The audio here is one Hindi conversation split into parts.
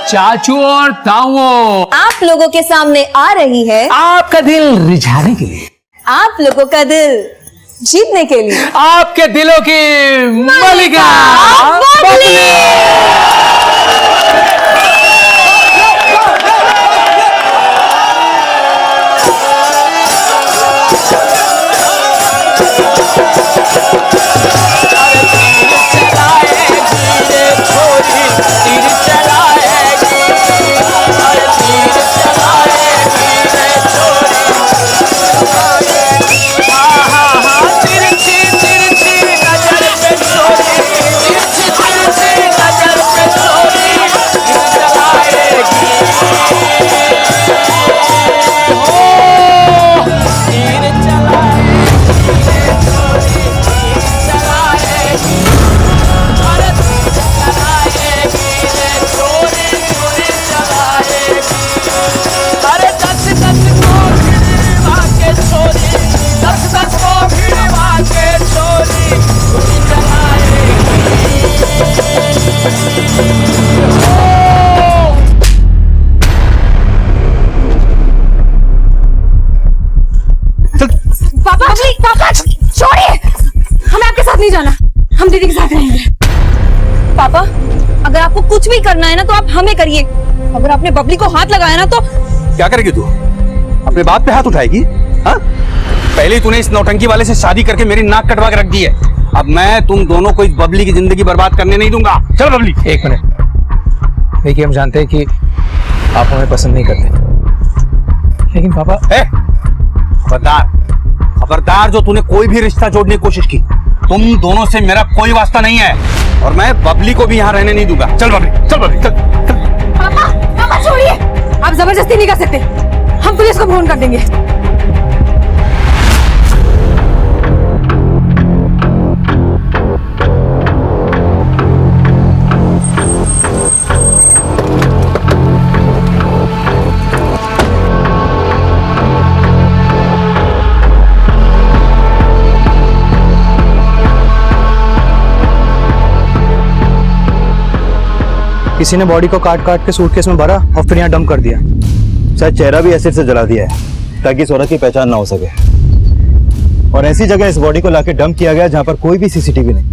चाचू और ताऊओं, आप लोगों के सामने आ रही है आपका दिल रिझाने के लिए, आप लोगों का दिल जीतने के लिए, आपके दिलों की मलिका बबली। पापा छोड़िए, हमें आपके साथ नहीं जाना, हम दीदी के साथ रहेंगे। पापा अगर आपको कुछ भी करना है ना तो आप हमें करिए, अगर आपने बबली को हाथ लगाया ना तो। क्या करेगी तू? अपने बाप पे हाथ उठाएगी? हाँ? पहले ही तूने इस नौटंकी वाले से शादी करके मेरी नाक कटवा के रख दी है। अब मैं तुम दोनों को इस बबली की जिंदगी बर्बाद करने नहीं दूंगा। चल बबली। एक मिनट, देखिए हम जानते हैं कि आप हमें पसंद नहीं करते, लेकिन पापा खबरदार जो तूने कोई भी रिश्ता जोड़ने की कोशिश की, तुम दोनों से मेरा कोई वास्ता नहीं है और मैं बबली को भी यहाँ रहने नहीं दूंगा। चल बबली, चल बबली, चल। पापा छोड़िए, आप जबरदस्ती नहीं कर सकते, हम पुलिस को फोन कर देंगे। किसी ने बॉडी को काट काट के सूटकेस में भरा और फिर यहाँ डंप कर दिया। शायद चेहरा भी एसिड से जला दिया है ताकि इस औरत की पहचान ना हो सके, और ऐसी जगह इस बॉडी को लाके डंप किया गया जहाँ पर कोई भी सीसीटीवी नहीं।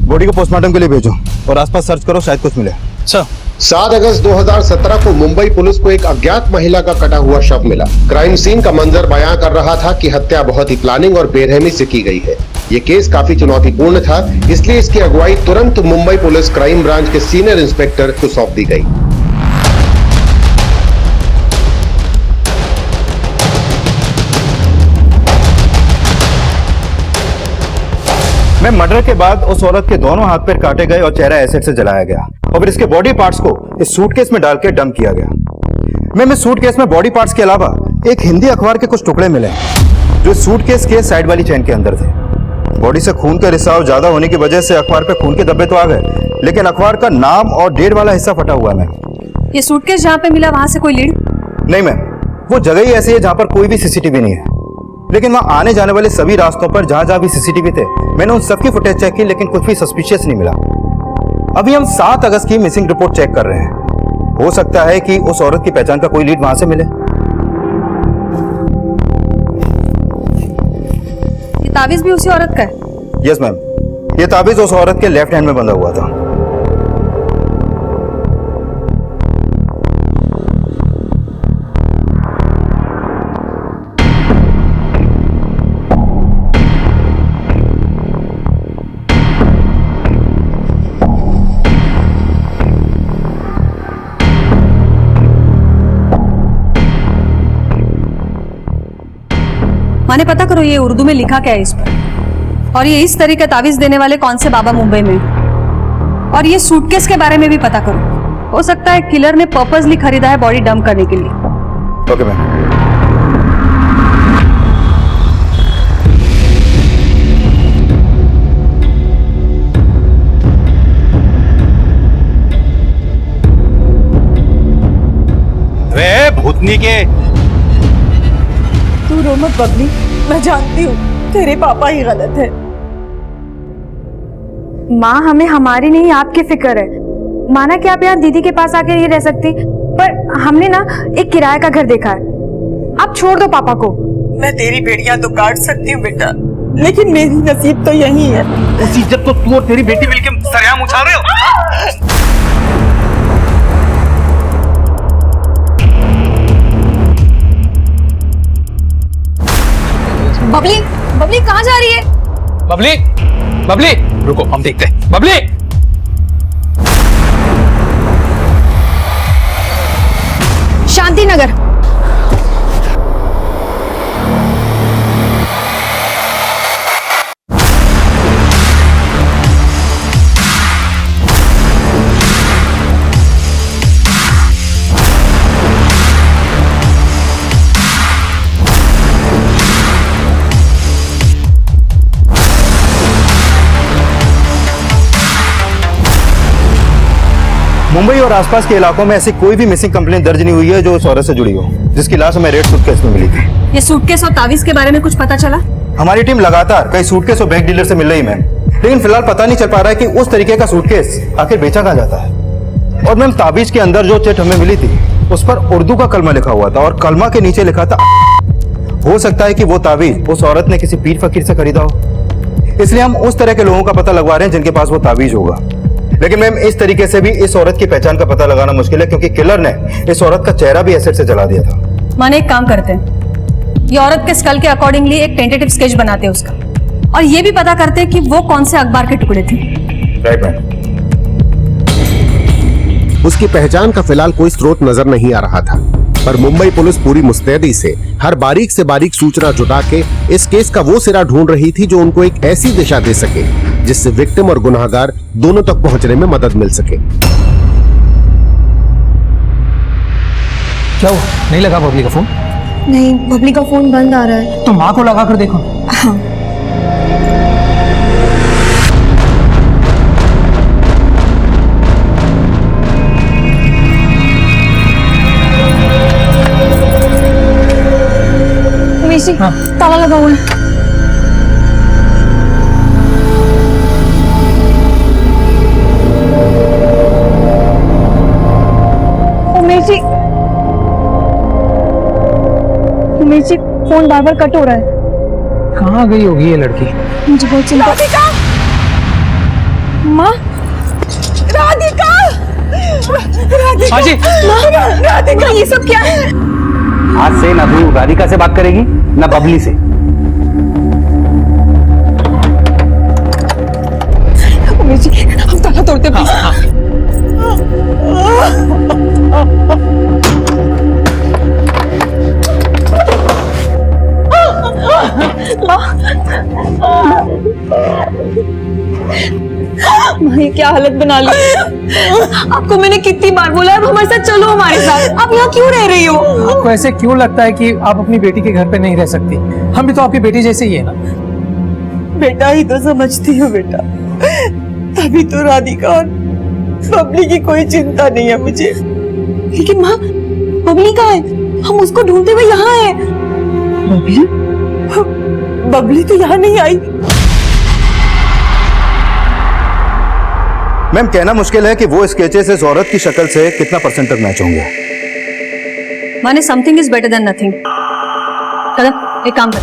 बॉडी को पोस्टमार्टम के लिए भेजो और आसपास सर्च करो, शायद कुछ मिले। सर 7 अगस्त 2017 को मुंबई पुलिस को एक अज्ञात महिला का कटा हुआ शव मिला। क्राइम सीन का मंजर बयां कर रहा था कि हत्या बहुत ही प्लानिंग और बेरहमी से की गई है। ये केस काफी चुनौतीपूर्ण था, इसलिए इसकी अगुवाई तुरंत मुंबई पुलिस क्राइम ब्रांच के सीनियर इंस्पेक्टर को सौंप दी गई। मैं मर्डर के बाद उस औरत के दोनों हाथ पैर काटे गए और चेहरा एसिड से जलाया गया और फिर इसके बॉडी पार्ट्स को इस सूटकेस में डाल के डंप किया गया। मैं सूटकेस में बॉडी पार्ट्स के अलावा एक हिंदी अखबार के कुछ टुकड़े मिले जो सूटकेस के साइड वाली चेन के अंदर थे। बॉडी से खून का रिसाव ज्यादा होने की वजह से अखबार पे खून के धब्बे तो आ गए, लेकिन अखबार का नाम और डेट वाला हिस्सा फटा हुआ है। ये सूटकेस जहाँ पे मिला वहां से कोई लीड नहीं मैम, वो जगह ही ऐसी है जहाँ पर कोई भी सीसीटीवी नहीं है, लेकिन वहाँ आने जाने वाले सभी रास्तों पर जहाँ जहाँ भी सीसीटीवी थे मैंने उन सबकी फुटेज चेक की, लेकिन कुछ भी सस्पिशियस नहीं मिला। अभी हम 7 अगस्त की मिसिंग रिपोर्ट चेक कर रहे हैं, हो सकता है कि उस औरत की पहचान का कोई लीड वहां से मिले। ये ताबीज भी उसी औरत का है? यस मैम, ये ताबीज उस औरत के लेफ्ट हैंड में बंधा हुआ था। माने पता करो ये उर्दू में लिखा क्या है इस पर, और ये इस तरह का तावीज देने वाले कौन से बाबा मुंबई में, और ये सूटकेस के बारे में भी पता करो। हो सकता है किलर ने पर्पसली खरीदा है बॉडी डंप करने के लिए। Okay ma'am. वे भूतनी के, तू रो मत बबली, मैं जानती हूँ तेरे पापा ही गलत है। माँ हमें हमारी नहीं आपकी फिक्र है, माना कि आप यहाँ दीदी के पास आके नहीं रह सकती, पर हमने ना एक किराए का घर देखा है। आप छोड़ दो पापा को। मैं तेरी बेड़ियां तो काट सकती हूँ बेटा, लेकिन मेरी नसीब तो यही है। उसी इज्जत को तू और तेरी बेटी मिलकर सरेआम उछाल रहे हो। बबली, बबली कहाँ जा रही है? बबली, बबली, रुको हम देखते हैं। बबली, शांति नगर। मुंबई और आसपास के इलाकों में ऐसी कोई भी मिसिंग कंप्लेंट दर्ज नहीं हुई है जो उस औरत से जुड़ी हो, जिसकी लाश हमें रेड सूटकेस में मिली थी। ये सूटकेस और तावीज के बारे में कुछ पता चला? हमारी टीम लगातार कई सूटकेस और बैग डीलर से मिल रही मैम, लेकिन फिलहाल पता नहीं चल पा रहा है कि उस तरीके का सूटकेस आखिर बेचा कहाँ जाता है। और मैम ताबीज के अंदर जो चिट हमें मिली थी उस पर उर्दू का कलमा लिखा हुआ था और कलमा के नीचे लिखा था। हो सकता है कि वो ताबीज उस औरत ने किसी पीर फकीर से खरीदा हो, इसलिए हम उस तरह के लोगों का पता लगवा रहे हैं जिनके पास वो ताबीज होगा। लेकिन मैम इस तरीके से भी इस औरत की पहचान का पता लगाना मुश्किल है, क्योंकि किलर ने इस औरत का चेहरा भी एसिड से जला दिया था। माने एक काम करते हैं, ये औरत के स्कल के अकॉर्डिंगली एक टेंटेटिव स्केच बनाते हैं उसका, और ये भी पता करते हैं कि वो कौन से अखबार के टुकड़े थे। Right ma'am. उसकी पहचान का फिलहाल कोई स्रोत नजर नहीं आ रहा था, पर मुंबई पुलिस पूरी मुस्तैदी से हर बारीक से बारीक सूचना जुटा के इस केस का वो सिरा ढूंढ रही थी जो उनको एक ऐसी दिशा दे सके जिससे विक्टिम और गुनाहगार दोनों तक पहुंचने में मदद मिल सके। क्या हुआ? नहीं लगा बबली का फोन? नहीं, बबली का फोन बंद आ रहा है। तो माँ को लगा कर देखो। हाँ। हाँ। ताला लगा हुआ है। उमेश जी, फोन बार बार कट हो रहा है। कहाँ गई होगी ये लड़की? मुझे बहुत चिंता। राधिका, माँ, राधिका, राधिका, हाँ जी। राधिका, ये सब क्या है? आज से ना तू राधिका से बात करेगी ना बबली से। उमेश जी, हम ताला तोड़ते प्लीज। माँ, ये क्या हालत बना ली। आपको मैंने कितनी बार बोला है हमारे साथ चलो, हमारे साथ। आप यहाँ क्यों रह रही हो? आपको ऐसे क्यों लगता है कि आप अपनी बेटी के घर पे नहीं रह सकती? हम भी तो आपकी बेटी जैसे ही है ना। बेटा ही तो समझती हो बेटा, तभी तो राधिका और बबली की कोई चिंता नहीं है मुझे। लेकिन माँ, बबली कहाँ है? हम उसको ढूंढते हुए यहाँ हैं। बबली? बबली तो यहाँ नहीं आई। मैम कहना मुश्किल है कि वो स्केचेस इस औरत की शक्ल से कितना परसेंट तक मैच होंगे। माने something is better than nothing. कदम, एक काम कर,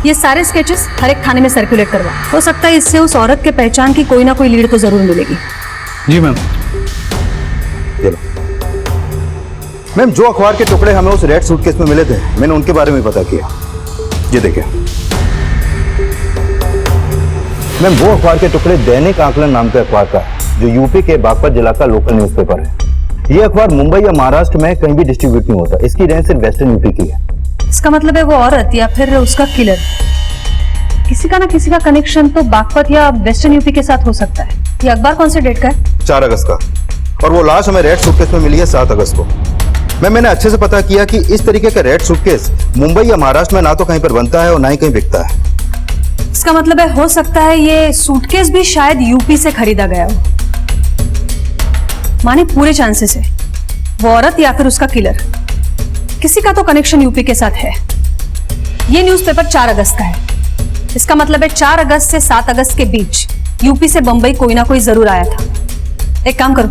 ये सारे स्केचेस हर एक थाने में सर्कुलेट करवा। हो सकता है इससे उस औरत के पहचान की कोई ना कोई लीड तो जरूर मिलेगी। जी मैम। मैम जो अखबार के टुकड़े हमें उस रेड सूटकेस में मिले थे, मैंने उनके बारे में पता किया। ये देखिए मैम, वो अखबार के टुकड़े दैनिक आकलन नाम के अखबार का, जो यूपी के बागपत जिला का लोकल न्यूज़पेपर है। ये अखबार मुंबई या महाराष्ट्र में कहीं भी डिस्ट्रीब्यूट नहीं होता। इसकी रेंज सिर्फ वेस्टर्न यूपी की है। इसका मतलब है वो औरत या फिर उसका किलर, किसी का ना किसी का कनेक्शन तो बागपत या वेस्टर्न यूपी के साथ हो सकता है। ये अखबार कौन से डेट का है? 4 अगस्त का। और वो लाश हमें रेड सूटकेस में मिली है 7 अगस्त को। मैंने अच्छे से पता किया कि इस तरीके का रेड सूटकेस मुंबई या महाराष्ट्र में ना तो कहीं पर बनता है और ना ही कहीं बिकता है। इसका मतलब है हो सकता है ये सूटकेस भी शायद यूपी से खरीदा गया हो। माने पूरे चांसेस है वो औरत या फिर उसका किलर, किसी का तो कनेक्शन यूपी के साथ है। ये न्यूज़पेपर 4 अगस्त का है। इसका मतलब है 4 अगस्त से 7 अगस्त के बीच यूपी से बंबई कोई ना कोई जरूर आया था। एक काम करो,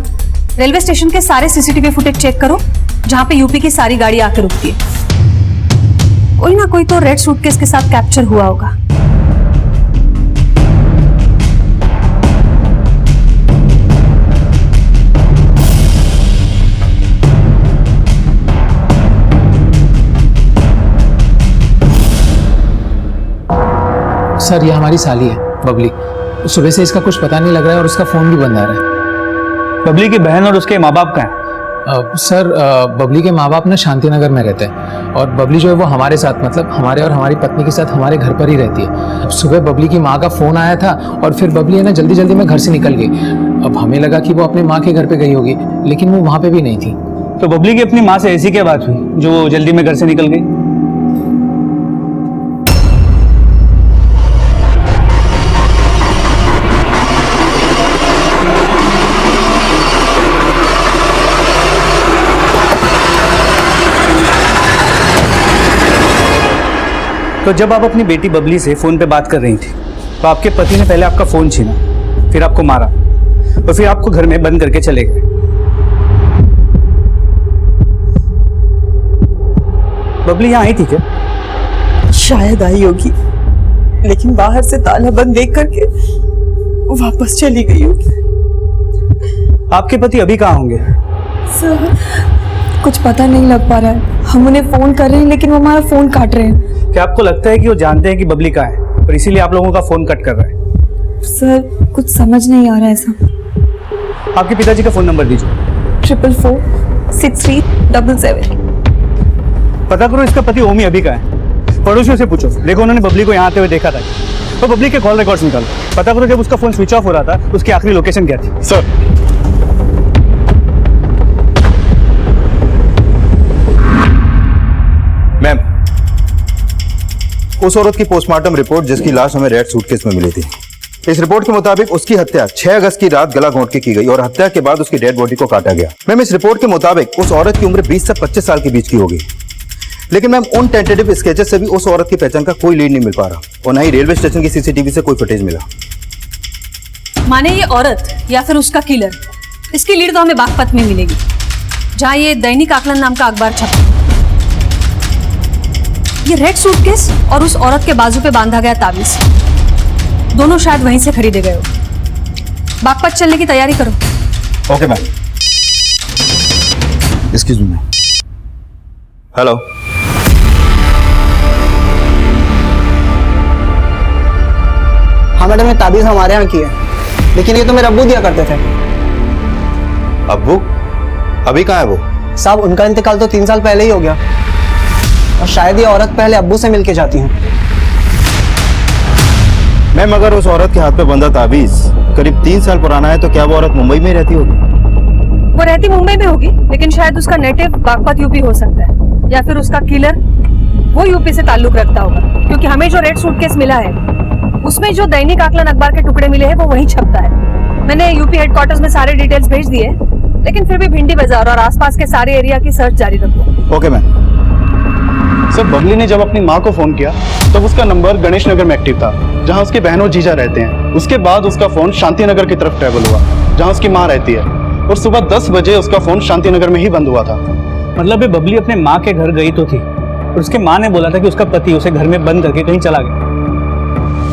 रेलवे स्टेशन के सारे सीसीटीवी फुटेज चेक करो जहां पे यूपी की सारी गाड़ी आके रुकती है। कोई ना कोई तो रेड सूटकेस के साथ कैप्चर हुआ होगा। सर ये हमारी साली है बबली। सुबह से इसका कुछ पता नहीं लग रहा है और उसका फोन भी बंद आ रहा है। बबली की बहन और उसके माँ बाप कहाँ हैं? सर बबली के माँ बाप ना शांति नगर में रहते हैं और बबली जो है वो हमारे साथ, मतलब हमारे और हमारी पत्नी के साथ हमारे घर पर ही रहती है। अब सुबह बबली की माँ का फोन आया था और फिर बबली है ना जल्दी जल्दी में घर से निकल गई। अब हमें लगा कि वो अपनी माँ के घर पे गई होगी, लेकिन वो वहाँ पे भी नहीं थी। तो बबली की अपनी माँ से ऐसी क्या बात हुई जो वो जल्दी में घर से निकल गई? तो जब आप अपनी बेटी बबली से फोन पे बात कर रही थी तो आपके पति ने पहले आपका फोन छीना, फिर आपको मारा और फिर आपको घर में बंद करके चले गए। बबली यहाँ आई थी क्या? शायद आई होगी, लेकिन बाहर से ताला बंद देख करके वो वापस चली गई होगी। आपके पति अभी कहाँ होंगे? सर कुछ पता नहीं लग पा रहा है। हम उन्हें फोन कर रहे हैं लेकिन वो हमारा फोन काट रहे हैं। क्या आपको लगता है कि वो जानते हैं कि बबली कहाँ है और इसीलिए आप लोगों का फोन कट कर रहा है? सर कुछ समझ नहीं आ रहा है ऐसा। आपके पिताजी का फोन नंबर दीजिए। 4446377। पता करो इसका पति ओमी अभी कहाँ है। पड़ोसियों से पूछो, देखो उन्होंने बबली को यहाँ आते हुए देखा था। तो बबली के कॉल रिकॉर्ड्स निकालो, पता करो जब उसका फोन स्विच ऑफ हो रहा था उसकी आखिरी लोकेशन क्या थी। सर मैम, उस औरत की पोस्टमार्टम रिपोर्ट जिसकी लाश हमें रेड सूटकेस में मिली थी, इस रिपोर्ट के मुताबिक उसकी हत्या 6 अगस्त की रात गला घोंट के की गई और हत्या के बाद उसकी डेड बॉडी को काटा गया। मैम इस रिपोर्ट के मुताबिक उस औरत की उम्र 20 से 25 साल के बीच की होगी, लेकिन मैम उन टेंटेटिव स्केचेस से भी उस औरत की पहचान का कोई लीड नहीं मिल पा रहा और न ही रेलवे स्टेशन की सीसीटीवी से कोई फुटेज मिला। माने ये औरत या फिर उसका किलर, इसकी लीड तो हमें बागपत में मिलेगी जहां ये दैनिक आकलन नाम का अखबार छपा। ये रेड सूटकेस और उस औरत के बाजू पे बांधा गया ताबीज, दोनों शायद वहीं से खरीदे गए हो। बागपत चलने की तैयारी करो। Okay ma'am. Excuse me. Hello, हाँ मैडम, ये ताबीज हमारे यहाँ की है, लेकिन ये तो मेरे अब्बू दिया करते थे। अब्बू? अभी कहाँ है वो? साहब उनका इंतकाल तो 3 साल पहले ही हो गया और शायद ये औरत पहले अब्बू से मिलके जाती हैं। मैम अगर उस औरत के हाथ पे बंधा ताबीज करीब 3 साल पुराना है तो क्या वो औरत मुंबई में ही रहती होगी? वो रहती मुंबई में होगी, लेकिन शायद उसका नेटिव बागपत यूपी हो सकता है, या फिर उसका किलर वो यूपी से ताल्लुक रखता होगा, क्योंकि हमें जो रेड सूटकेस मिला है उसमें जो दैनिक आकलन अखबार के टुकड़े मिले हैं वो वहीं छपता है। मैंने यूपी हेडक्वार्टर्स में सारे डिटेल्स भेज दिए, लेकिन फिर भी भिंडी बाजार और आसपास के सारे एरिया की सर्च जारी रखो। Okay ma'am. सर बबली ने जब अपनी माँ को फोन किया तब उसका नंबर गणेश नगर में एक्टिव था, जहां उसकी बहन और जीजा रहते हैं। उसके बाद उसका फोन शांति नगर की तरफ ट्रेवल हुआ, जहां उसकी माँ रहती है, और सुबह 10 बजे उसका फोन शांति नगर में ही बंद हुआ था। मतलब ये बबली अपने माँ के घर गई तो थी और उसके माँ ने बोला था कि उसका पति उसे घर में बंद करके कहीं चला गया।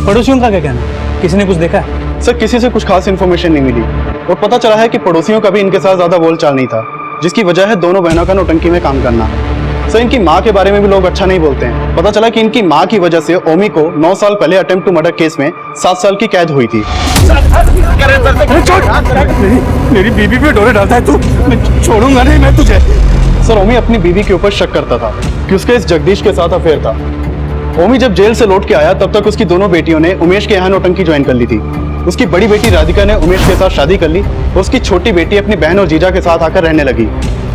पड़ोसियों का क्या कहना है? किसी ने कुछ देखा है? सर किसी से कुछ खास इन्फॉर्मेशन नहीं मिली और पता चला है कि पड़ोसियों का भी इनके साथ ज्यादा बोलचाल नहीं था, जिसकी वजह है दोनों बहनों का नौटंकी में काम करना। सर इनकी माँ के बारे में भी लोग अच्छा नहीं बोलते हैं। पता चला कि इनकी माँ की वजह से ओमी को 9 साल पहले अटेम्प्ट टू मर्डर केस में 7 साल की कैद हुई थी। मेरी बीबी पे डोरे डालता है तू, मैं छोड़ूंगा नहीं मैं तुझे। सर ओमी अपनी बीवी के ऊपर शक करता था कि उसके इस जगदीश के साथ अफेयर था। ओमी जब जेल से लौट के आया तब तक उसकी दोनों बेटियों ने उमेश के यहाँ नौटंकी ज्वाइन कर ली थी। उसकी बड़ी बेटी राधिका ने उमेश के साथ शादी कर ली और उसकी छोटी बेटी अपनी बहन और जीजा के साथ आकर रहने लगी।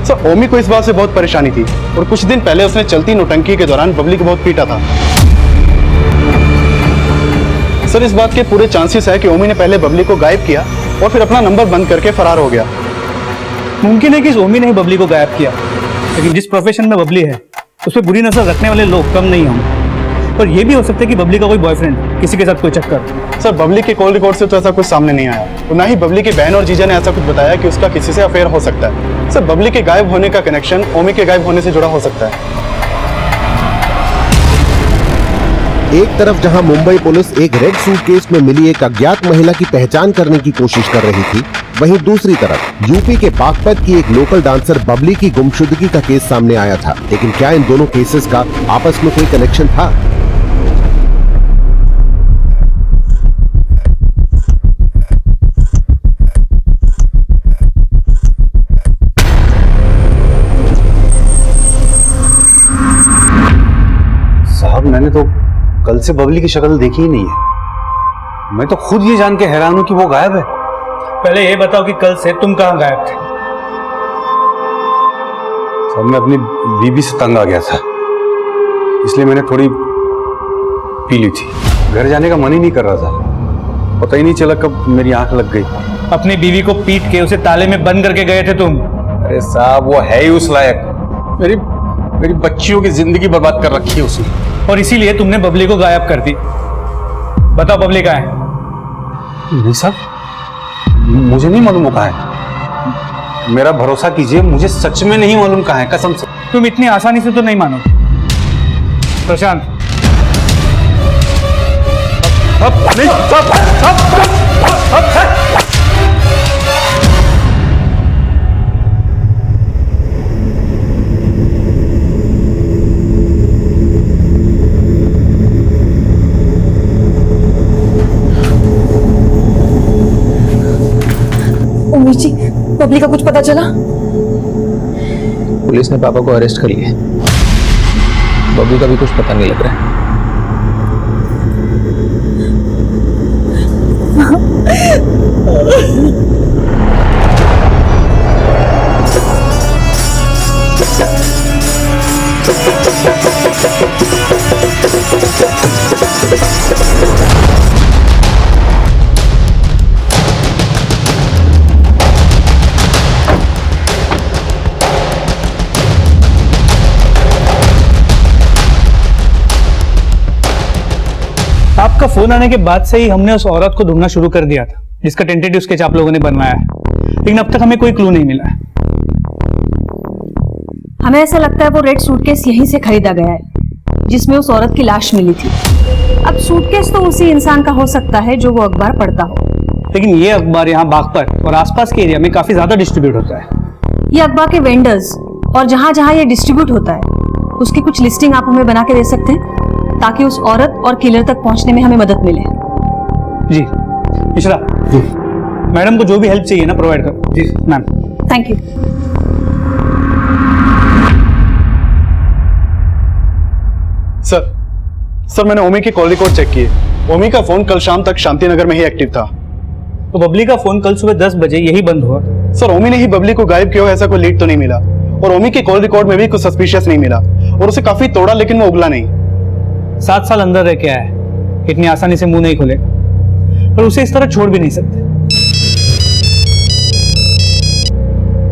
सर ओमी को इस बात से बहुत परेशानी थी और कुछ दिन पहले उसने चलती नौटंकी के दौरान बबली को बहुत पीटा था। सर इस बात के पूरे चांसेस है कि ओमी ने पहले बबली को गायब किया और फिर अपना नंबर बंद करके फरार हो गया। मुमकिन है कि इस ओमी ने ही बबली को गायब किया, लेकिन जिस प्रोफेशन में बबली है उस पर बुरी नजर रखने वाले लोग कम नहीं होंगे। पर यह भी हो सकता है कि बबली का कोई बॉयफ्रेंड, किसी के साथ कोई चक्कर। सर बबली के कॉल रिकॉर्ड से तो ऐसा कुछ सामने नहीं आया, और ना ही बबली की बहन और जीजा ने ऐसा कुछ बताया कि उसका किसी से अफेयर हो सकता है। सर बबली के गायब होने का कनेक्शन ओमी के गायब होने से जुड़ा हो सकता है। एक तरफ जहां मुंबई पुलिस एक रेड सूटकेस में मिली एक अज्ञात महिला की पहचान करने की कोशिश कर रही थी, वहीं दूसरी तरफ यूपी के बागपत की एक लोकल डांसर बबली की गुमशुदगी का केस सामने आया था। लेकिन क्या इन दोनों केसेस का आपस में कोई कनेक्शन था? साहब मैंने तो कल से बबली की शक्ल देखी ही नहीं है। मैं तो खुद ये जान के हैरान हूं कि वो गायब है। पहले ये बताओ कि कल से तुम कहाँ गायब थे? साहब मैं अपनी बीबी से तंग आ गया था, इसलिए मैंने थोड़ी पी ली थी। घर जाने का मन ही नहीं कर रहा था, पता ही नहीं चला कब मेरी आंख लग गई। अपनी बीवी को पीट के उसे ताले में बंद करके गए थे तुम? अरे साहब वो है ही उस लायक, मेरी बच्चियों की जिंदगी बर्बाद कर रखी है उसने, और इसीलिए तुमने बबली को गायब कर दी। बताओ बबली कहाँ है? नहीं साहब मुझे नहीं मालूम कहाँ है। मेरा भरोसा कीजिए, मुझे सच में नहीं मालूम कहाँ है, कसम से। तुम इतनी आसानी से तो नहीं मानो। प्रशांत उमेश जी, बबली का कुछ पता चला? पुलिस ने पापा को अरेस्ट कर लिया। बबली का भी कुछ पता नहीं लग रहा है। आपका फोन आने के बाद से ही हमने उस औरत को ढूंढना शुरू कर दिया था जिसका टेंटेटिव स्केच आप लोगों ने बनवाया है, लेकिन अब तक हमें कोई क्लू नहीं मिला है। हमें ऐसा लगता है वो रेड सूटकेस यहीं से खरीदा गया है जिसमें उस औरत की लाश मिली थी। अब सूटकेस तो उसी इंसान का हो सकता है जो वो अखबार पढ़ता हो, लेकिन ये अखबार यहाँ बागपत और आसपास के एरिया में काफी ज्यादा डिस्ट्रीब्यूट होता है। ये अखबार के वेंडर्स और जहां जहां ये डिस्ट्रीब्यूट होता है उसकी कुछ लिस्टिंग आप हमें बना के दे सकते हैं ताकि उस औरत और किलर तक पहुंचने में हमें मदद मिले। जी मिश्रा जी, मैडम को जो भी हेल्प चाहिए ना प्रोवाइड करो। जी मैम। Thank you. सर मैंने ओमी के कॉल रिकॉर्ड चेक किए। ओमी का फोन कल शाम तक शांति नगर में ही एक्टिव था। तो बबली का फोन कल सुबह 10 बजे यही बंद हुआ। सर ओमी ने ही बबली को गायब किया, ऐसा कोई लीड तो नहीं मिला, और ओमी के कॉल रिकॉर्ड में भी कुछ सस्पिशियस नहीं मिला, और उसे काफी तोड़ा लेकिन वो उगला नहीं। 7 साल अंदर रह के आया है, इतनी आसानी से मुंह नहीं खोलेगा, पर उसे इस तरह छोड़ भी नहीं सकते।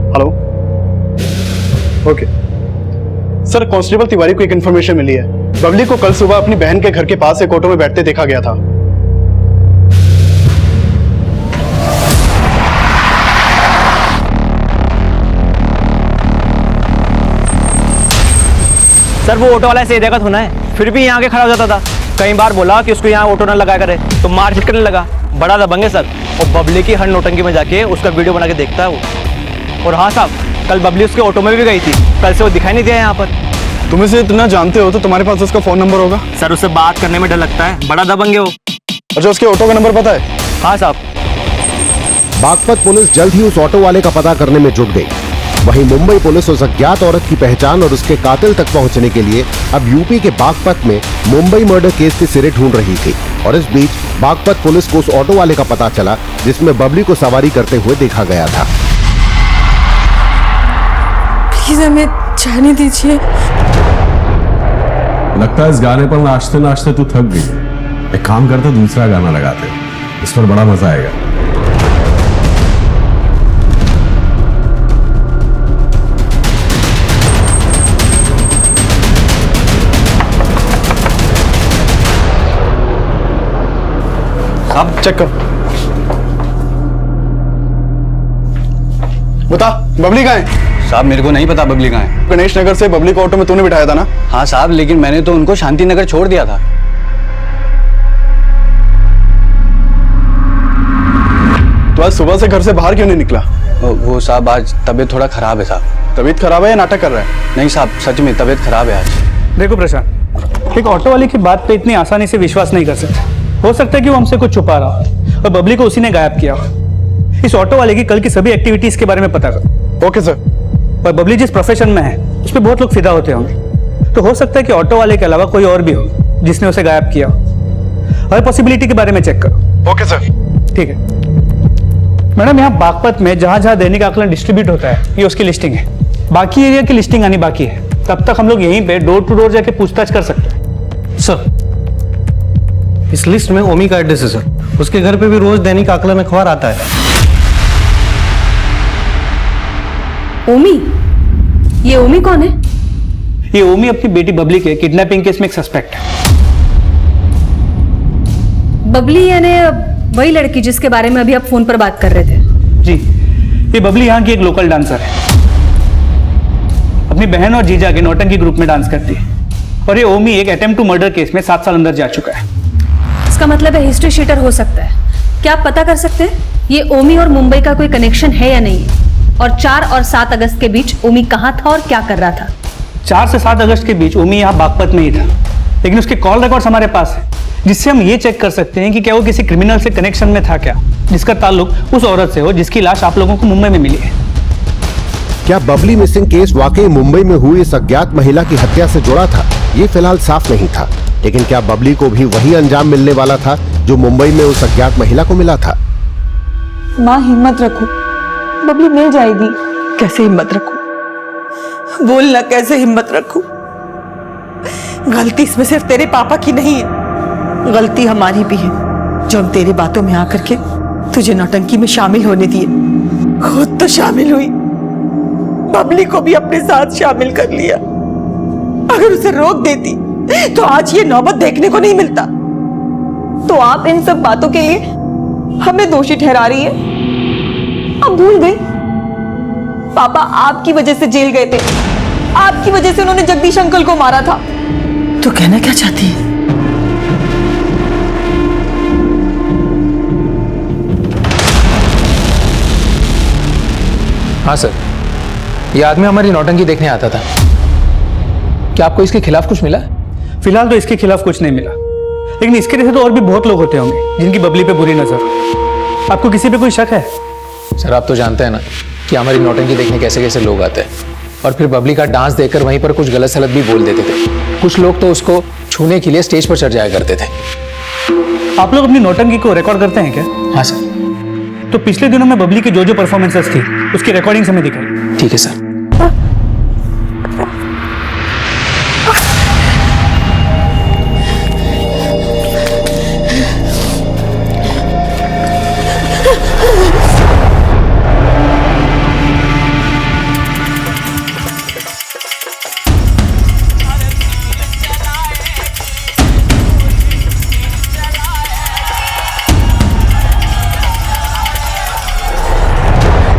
Hello, okay sir, constable Tiwari को एक इन्फॉर्मेशन मिली है। बबली को कल सुबह अपनी बहन के घर के पास एक ऑटो में बैठते देखा गया था। सर वो ऑटो वाला ऐसे देखा होना है, फिर भी यहाँ के खड़ा हो जाता था। कई बार बोला कि उसको यहाँ ऑटो ना लगाया करे तो मार झिट करने लगा। बड़ा दबंग है सर, और बबली की हर नौटंकी में जाके उसका वीडियो बना के देखता है वो। और हाँ साहब, कल बबली उसके ऑटो में भी गई थी, कल से वो दिखाई नहीं दिया यहाँ पर। तुम इसे इतना जानते हो तो तुम्हारे पास उसका फोन नंबर होगा। सर उससे बात करने में डर लगता है, बड़ा दबंग है वो। अच्छा, उसके ऑटो का नंबर पता है? हाँ साहब। बागपत पुलिस जल्द ही उस ऑटो वाले का पता करने में जुट गई। वहीं मुंबई पुलिस उस अज्ञात औरत की पहचान और उसके कातिल तक पहुंचने के लिए अब यूपी के बागपत में मुंबई मर्डर केस के सिरे ढूंढ रही थी। और इस बीच बागपत पुलिस को उस ऑटो वाले का पता चला जिसमें बबली को सवारी करते हुए देखा गया था। प्लीज हमें जाने दीजिए। लगता है इस गाने पर नाचते नाचते तू थक गई। एक काम करते, दूसरा गाना लगाते, इस पर बड़ा मजा आएगा। साहब चेक करो। बता बबली कहाँ है? साहब मेरे को नहीं पता बबली कहाँ है। गणेश नगर से बबली को ऑटो में तूने बिठाया था ना? हाँ साहब, लेकिन मैंने तो उनको शांति नगर छोड़ दिया था। तो आज सुबह से घर से बाहर क्यों नहीं निकला? वो साहब आज तबीयत थोड़ा खराब है साहब। तबीयत खराब है या नाटक कर रहा है? नहीं साहब, सच में तबीयत खराब है आज। देखो प्रशांत, एक ऑटो वाले की बात पे इतनी आसानी से विश्वास नहीं कर सकते। हो सकता है कि वो हमसे कुछ छुपा रहा हो और बबली को उसी ने गायब किया हो। इस ऑटो वाले की कल की सभी एक्टिविटीज के बारे में पता करो। Okay sir. और बबली जिस प्रोफेशन में है उस पर बहुत लोग फिदा होते होंगे, तो हो सकता है कि ऑटो वाले के अलावा कोई और भी हो जिसने उसे गायब किया हो। हर पॉसिबिलिटी के बारे में चेक करो। Okay sir. ठीक है मैडम, यहाँ बागपत में जहां जहां दैनिक आकलन डिस्ट्रीब्यूट होता है ये उसकी लिस्टिंग है। बाकी एरिया की लिस्टिंग आनी बाकी है, तब तक हम लोग यहीं पे डोर टू डोर जाके पूछताछ कर सकते हैं। सर इस लिस्ट में ओमी का एड्रेस है सर। उसके घर पे भी रोज दैनिक आकलन अखबार आता है। ओमी? ये ओमी कौन है? ये ओमी अपनी बेटी बबली के किडनैपिंग केस में एक सस्पेक्ट है। बबली यानी वही लड़की जिसके बारे में अभी आप फोन पर बात कर रहे थे? जी, ये बबली यहाँ की एक लोकल डांसर है। अपनी बहन और जीजा के नौटंकी ग्रुप में डांस करती है। और ये ओमी एक अटेम्प्ट टू मर्डर केस में 7 साल अंदर जा चुका है। इसका मतलब है हिस्ट्री शीटर हो सकता है। क्या आप पता कर सकते हैं ये ओमी और मुंबई का कोई कनेक्शन है या नहीं है? और 4 और 7 अगस्त के बीच ओमी कहाँ था और क्या कर रहा था? 4 से 7 अगस्त के बीच ओमी यहाँ बागपत में ही था, लेकिन उसके कॉल रिकॉर्ड्स हमारे पास है, जिससे हम ये चेक कर सकते हैं कि क्या वो किसी क्रिमिनल से कनेक्शन में था क्या, जिसका ताल्लुक उस औरत से हो जिसकी लाश आप लोगों को मुंबई में मिली है। क्या बबली मिसिंग केस वाकई मुंबई में हुई इस अज्ञात महिला की हत्या से जुड़ा था? ये फिलहाल साफ नहीं था, लेकिन क्या बबली को भी वही अंजाम मिलने वाला था जो मुंबई में उस अज्ञात महिला को मिला था? माँ हिम्मत रखो, बबली मिल जाएगी। कैसे हिम्मत रखूं? बोलना कैसे हिम्मत रखूं? गलती इसमें सिर्फ तेरे पापा की नहीं है, गलती हमारी भी है जो हम तेरे बातों में आकर के तुझे नौटंकी में शामिल होने दिए। खुद तो शामिल हुई, बबली को भी अपने साथ शामिल कर लिया। अगर उसे रोक देती तो आज ये नौबत देखने को नहीं मिलता। तो आप इन सब बातों के लिए हमें दोषी ठहरा रही है? अब भूल गई पापा आपकी वजह से जेल गए थे, आपकी वजह से उन्होंने जगदीश अंकल को मारा था। तू कहना क्या चाहती है? हाँ सर, ये आदमी हमारी नौटंकी देखने आता था। क्या आपको इसके खिलाफ कुछ मिला? फिलहाल तो इसके खिलाफ कुछ नहीं मिला, लेकिन इसके जैसे तो और भी बहुत लोग होते होंगे जिनकी बबली पे बुरी नजर। आपको किसी पे कोई शक है? सर आप तो जानते हैं ना कि हमारी नौटंकी देखने कैसे कैसे लोग आते हैं, और फिर बबली का डांस देखकर वहीं पर कुछ गलत सलत भी बोल देते थे। कुछ लोग तो उसको छूने के लिए स्टेज पर चढ़ जाया करते थे। आप लोग अपनी नौटंकी को रिकॉर्ड करते हैं क्या? हाँ सर। तो पिछले दिनों में बबली की जो परफॉर्मेंसेस थी उसकी रिकॉर्डिंग्स हमें दिखाई। ठीक है सर।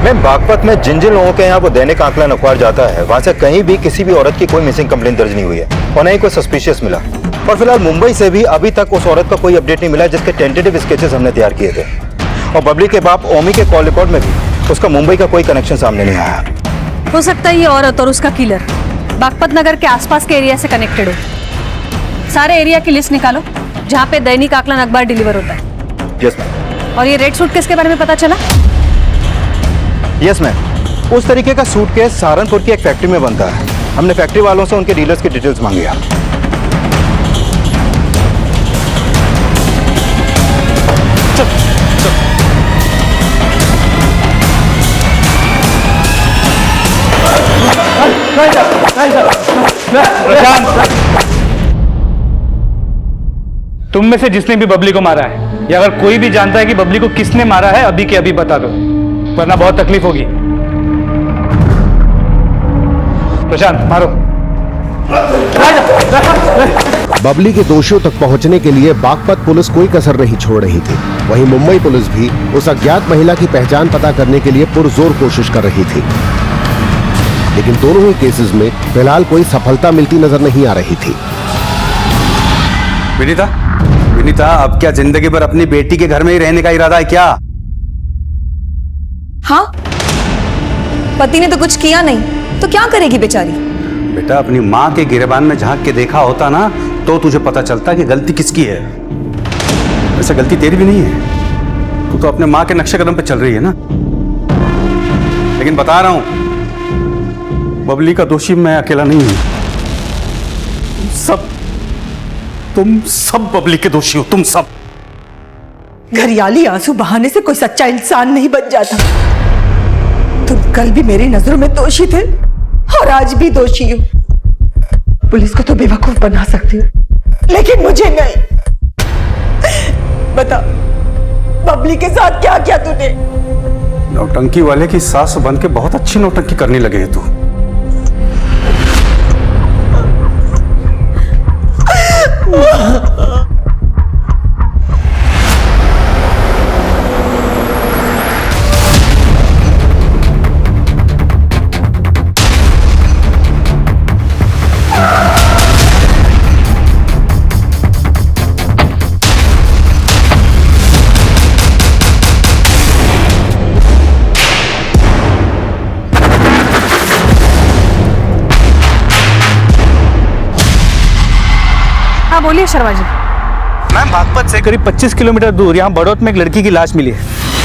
मैं बागपत में जिन जिन लोगों के यहाँ वो दैनिक आकलन अखबार जाता है, वहां से कहीं भी किसी भी औरत की कोई मिसिंग कंप्लेंट दर्ज नहीं हुई है और न ही कोई सस्पिशियस मिला। और फिलहाल मुंबई से भी अभी तक उस औरत का कोई अपडेट नहीं मिला जिसके टेंटेटिव स्केचेस हमने तैयार किए थे। और बबली के बाप ओमी के कॉल रिकॉर्ड में भी उसका मुंबई का कोई कनेक्शन सामने नहीं आया। हो सकता है ये औरत और उसका किलर बागपत नगर के आसपास के एरिया से कनेक्टेड हो। सारे एरिया की लिस्ट निकालो जहाँ पे दैनिक आकलन अखबार डिलीवर होता है। Yes ma'am. और ये रेड सूटकेस के बारे में पता चला? यस मैम, उस तरीके का सूटकेस सहारनपुर की एक फैक्ट्री में बनता है। हमने फैक्ट्री वालों से उनके डीलर्स की डिटेल्स मांगी है। तुम में से जिसने भी बबली को मारा है या अगर कोई भी जानता है कि बबली को किसने मारा है, अभी के अभी बता दो, वरना बहुत तकलीफ होगी। प्रशांत मारो। बबली के दोषियों तक पहुंचने के लिए बागपत पुलिस कोई कसर नहीं छोड़ रही थी। वहीं मुंबई पुलिस भी उस अज्ञात महिला की पहचान पता करने के लिए पुरजोर कोशिश कर रही थी, लेकिन दोनों ही केसेस में फिलहाल कोई सफलता मिलती नजर नहीं आ रही थी। विनीता, अब क्या जिंदगी भर अपनी बेटी के घर में ही रहने का इरादा है क्या? हाँ, पति ने तो कुछ किया नहीं तो क्या करेगी बेचारी? बेटा, अपनी माँ के गिरेबान में झांक के देखा होता ना तो तुझे पता चलता कि गलती किसकी है। वैसे गलती तेरी भी नहीं है, तू तो अपने माँ के नक्शे कदम पे चल रही है ना। लेकिन बता रहा हूं, बबली का दोषी मैं अकेला नहीं हूं। तुम सब बबली के दोषी हो, तुम सब। घरियाली आंसू बहाने से कोई सच्चा इंसान नहीं बन जाता। तुम कल भी मेरी नजरों में दोषी थे और आज भी दोषी हो। पुलिस को तो बेवकूफ बना सकती हो, लेकिन मुझे नहीं। बता, बबली के साथ क्या किया तूने? नौटंकी वाले की सास बन के बहुत अच्छी नौटंकी करने लगे है तू। हाँ बोलिए शर्मा जी। मैम, बागपत से करीब 25 किलोमीटर दूर यहाँ बड़ौत में एक लड़की की लाश मिली है।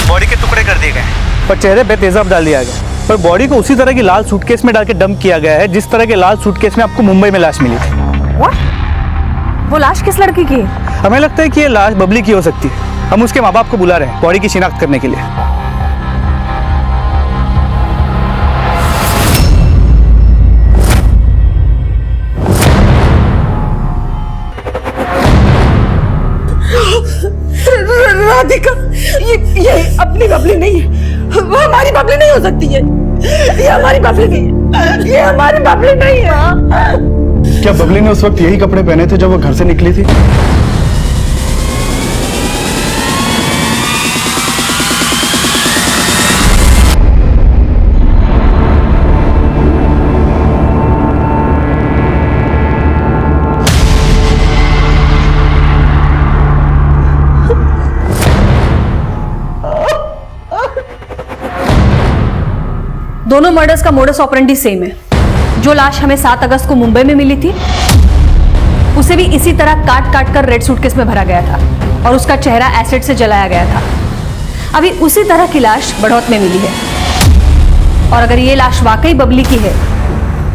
बॉडी के टुकड़े कर दिए गए पर चेहरे पे तेजाब डाल दिया गया, पर बॉडी को उसी तरह की लाल सूटकेस में डाल के डंप किया गया है जिस तरह के लाल सूटकेस में आपको मुंबई में लाश मिली थी। What? वो लाश किस लड़की की है? हमें लगता है कि ये लाश बबली की हो सकती है। हम उसके माँ बाप को बुला रहे हैं बॉडी की शिनाख्त करने के लिए। राधिका, ये अपनी बबली नहीं है। वो हमारी बबली नहीं हो सकती है। ये हमारी बबली नहीं है। ये हमारी बबली नहीं है। क्या बबली ने उस वक्त यही कपड़े पहने थे जब वो घर से निकली थी? दोनों मर्डर्स का मोडस ऑपरेंडी सेम है। जो लाश हमें 7 अगस्त को मुंबई में मिली थी उसे भी इसी तरह काट काट कर रेड सूटकेस में भरा गया था और उसका चेहरा एसिड से जलाया गया था। अभी उसी तरह की लाश बड़ौत में मिली है और अगर ये लाश वाकई बबली की है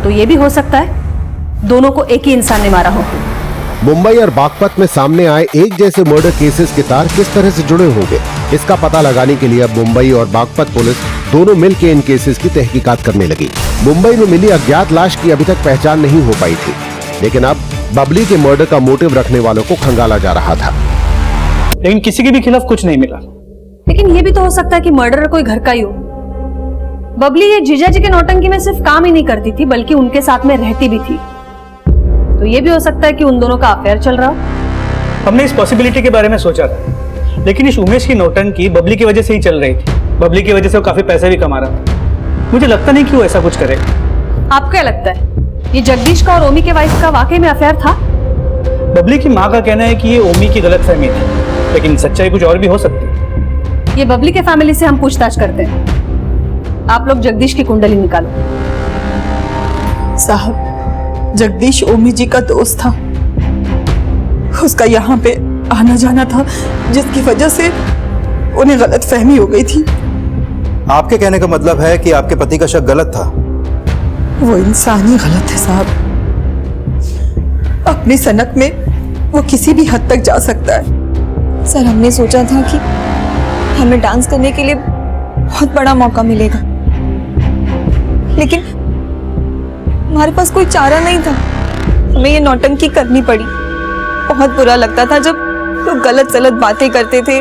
तो ये भी हो सकता है दोनों को एक ही इंसान ने मारा हो। मुंबई और बागपत में सामने आए एक जैसे मर्डर केसेस के तार किस तरह से जुड़े होंगे, इसका पता लगाने के लिए अब मुंबई और बागपत पुलिस दोनों मिलकर इन केसेस की तहकीकात करने लगी। मुंबई में मिली अज्ञात लाश की अभी तक पहचान नहीं हो पाई थी, लेकिन अब बबली के मर्डर का मोटिव रखने वालों को खंगाला जा रहा था। लेकिन किसी के भी खिलाफ कुछ नहीं मिला। लेकिन ये भी तो हो सकता है कि मर्डरर कोई घर का ही हो। बबली ये जीजा जी के नौटंकी में सिर्फ काम ही नहीं करती थी बल्कि उनके साथ में रहती भी थी, तो ये भी हो सकता है कि उन दोनों का अफेयर चल रहा हो। हमने इस पॉसिबिलिटी के बारे में सोचा था, लेकिन इस उमेश की नौटंकी बबली की वजह से ही चल रही थी। बबली की वजह से वो काफी पैसे भी कमा रहा था। मुझे लगता नहीं कि वो ऐसा कुछ करेगा। आपको क्या लगता है ये जगदीश का और ओमी के वाइफ का वाकई में अफेयर था? बबली की माँ का कहना है कि ये ओमी की गलतफहमी थी, लेकिन सच्चाई कुछ और भी हो सकती है। ये बबली के फैमिली से हम पूछताछ करते हैं। आप लोग जगदीश की कुंडली निकालो। साहब, जगदीश ओमी जी का दोस्त था। उसका यहाँ पे आना जाना था जिसकी वजह से उन्हें गलत फहमी हो गई थी। आपके कहने का मतलब है कि आपके पति का शक गलत था? वो इंसान ही गलत है साहब। अपनी सनक में वो किसी भी हद तक जा सकता है। सर, हमने सोचा था कि हमें डांस करने के लिए बहुत बड़ा मौका मिलेगा, लेकिन हमारे पास कोई चारा नहीं था। हमें ये नौटंकी करनी पड़ी। बहुत बुरा लगता था जब लोग गलत सलत बातें करते थे,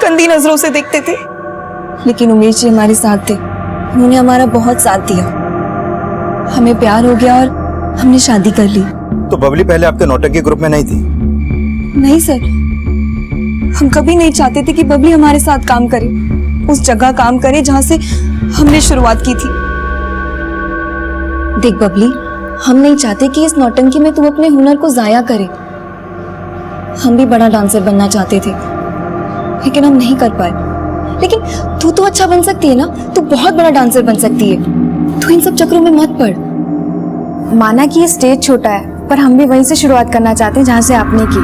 गंदी नजरों से देखते थे, लेकिन उमेश जी हमारे साथ थे। उन्होंने हमारा बहुत साथ दिया। हमें प्यार हो गया और हमने शादी कर ली। तो बबली पहले आपके नौटंकी ग्रुप में नहीं थी? नहीं सर, हम कभी नहीं चाहते थे कि बबली हमारे साथ काम करे, उस जगह काम करे जहां से हमने शुरुआत की थी। देख बबली, हम नहीं चाहते कि इस नौटंकी में तू अपने हुनर को जाया करे। हम भी बड़ा डांसर बनना चाहते थे, लेकिन हम नहीं कर पाए। लेकिन तू तो अच्छा बन सकती है ना, तू बहुत बड़ा डांसर बन सकती है। तू इन सब चक्रों में मत पड़। माना कि ये स्टेज छोटा है, पर हम भी वहीं से शुरुआत करना चाहते हैं जहां से आपने की।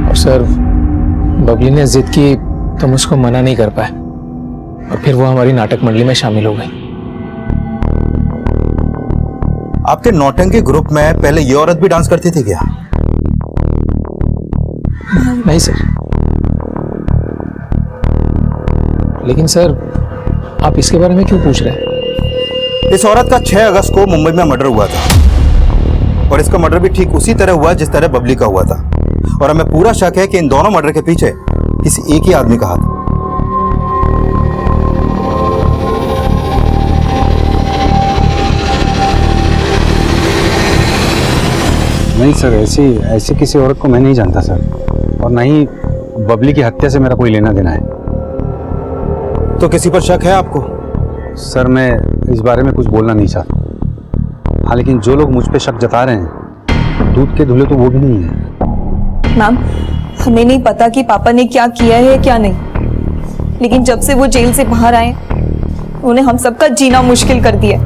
और सर, बबली ने जिद की तो हम उसको मना नहीं कर पाए, और फिर वो हमारी नाटक मंडली में शामिल हो गई। आपके नौटंकी ग्रुप में पहले ये औरत भी डांस करती थी क्या? नहीं सर। लेकिन सर, आप इसके बारे में क्यों पूछ रहे हैं? इस औरत का 6 अगस्त को मुंबई में मर्डर हुआ था, और इसका मर्डर भी ठीक उसी तरह हुआ जिस तरह बबली का हुआ था। और हमें पूरा शक है कि इन दोनों मर्डर के पीछे किसी एक ही आदमी का हाथ। नहीं सर, ऐसी किसी औरत को मैं नहीं जानता सर, और ना ही बबली की हत्या से मेरा कोई लेना देना है। तो किसी पर शक है आपको? सर, मैं इस बारे में कुछ बोलना नहीं चाहता। हाँ, लेकिन जो लोग मुझ पे शक जता रहे हैं, दूध के धुले तो वो भी नहीं है। मैम, हमें नहीं पता कि पापा ने क्या किया है क्या नहीं, लेकिन जब से वो जेल से बाहर आए, उन्होंने हम सबका जीना मुश्किल कर दिया।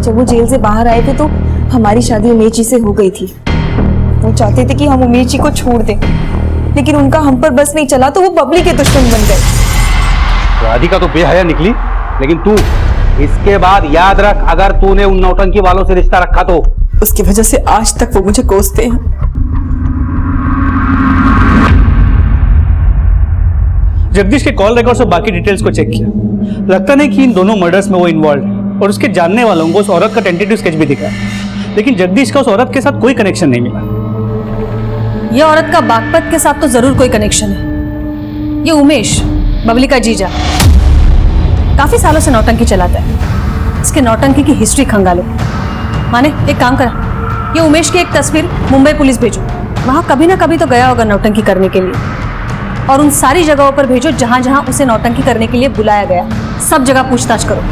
जब वो जेल से बाहर आए थे तो हमारी शादी उमेश जी से हो गई थी। वो चाहते थे कि हम उमेश जी को छोड़ दें, लेकिन उनका हम पर बस नहीं चला तो वो बबली के दुश्मन बन गए। राधिका तो बेहया निकली, लेकिन तू इसके बाद याद रख, अगर तूने उन नौटंकी वालों से रिश्ता रखा तो उसकी वजह से आज तक वो मुझे कोसते हैं। जगदीश के कॉल रिकॉर्ड्स और बाकी डिटेल्स को चेक किया। लगता नहीं कि इन दोनों मर्डर्स में वो इन्वॉल्व है, और उसके जानने वालों को उस औरत का टेंटेटिव स्केच भी दिखा, लेकिन जगदीश का उस औरत के साथ कोई कनेक्शन नहीं मिला। ये औरत का बागपत के साथ तो जरूर कोई कनेक्शन है। ये उमेश, बबली का जीजा, काफी सालों से नौटंकी चलाता है। इसके नौटंकी की हिस्ट्री खंगालो। माने एक काम करा, ये उमेश की एक तस्वीर मुंबई पुलिस भेजो, वहां कभी ना कभी तो गया होगा नौटंकी करने के लिए, और उन सारी जगहों पर भेजो जहां जहां उसे नौटंकी करने के लिए बुलाया गया। सब जगह पूछताछ करो।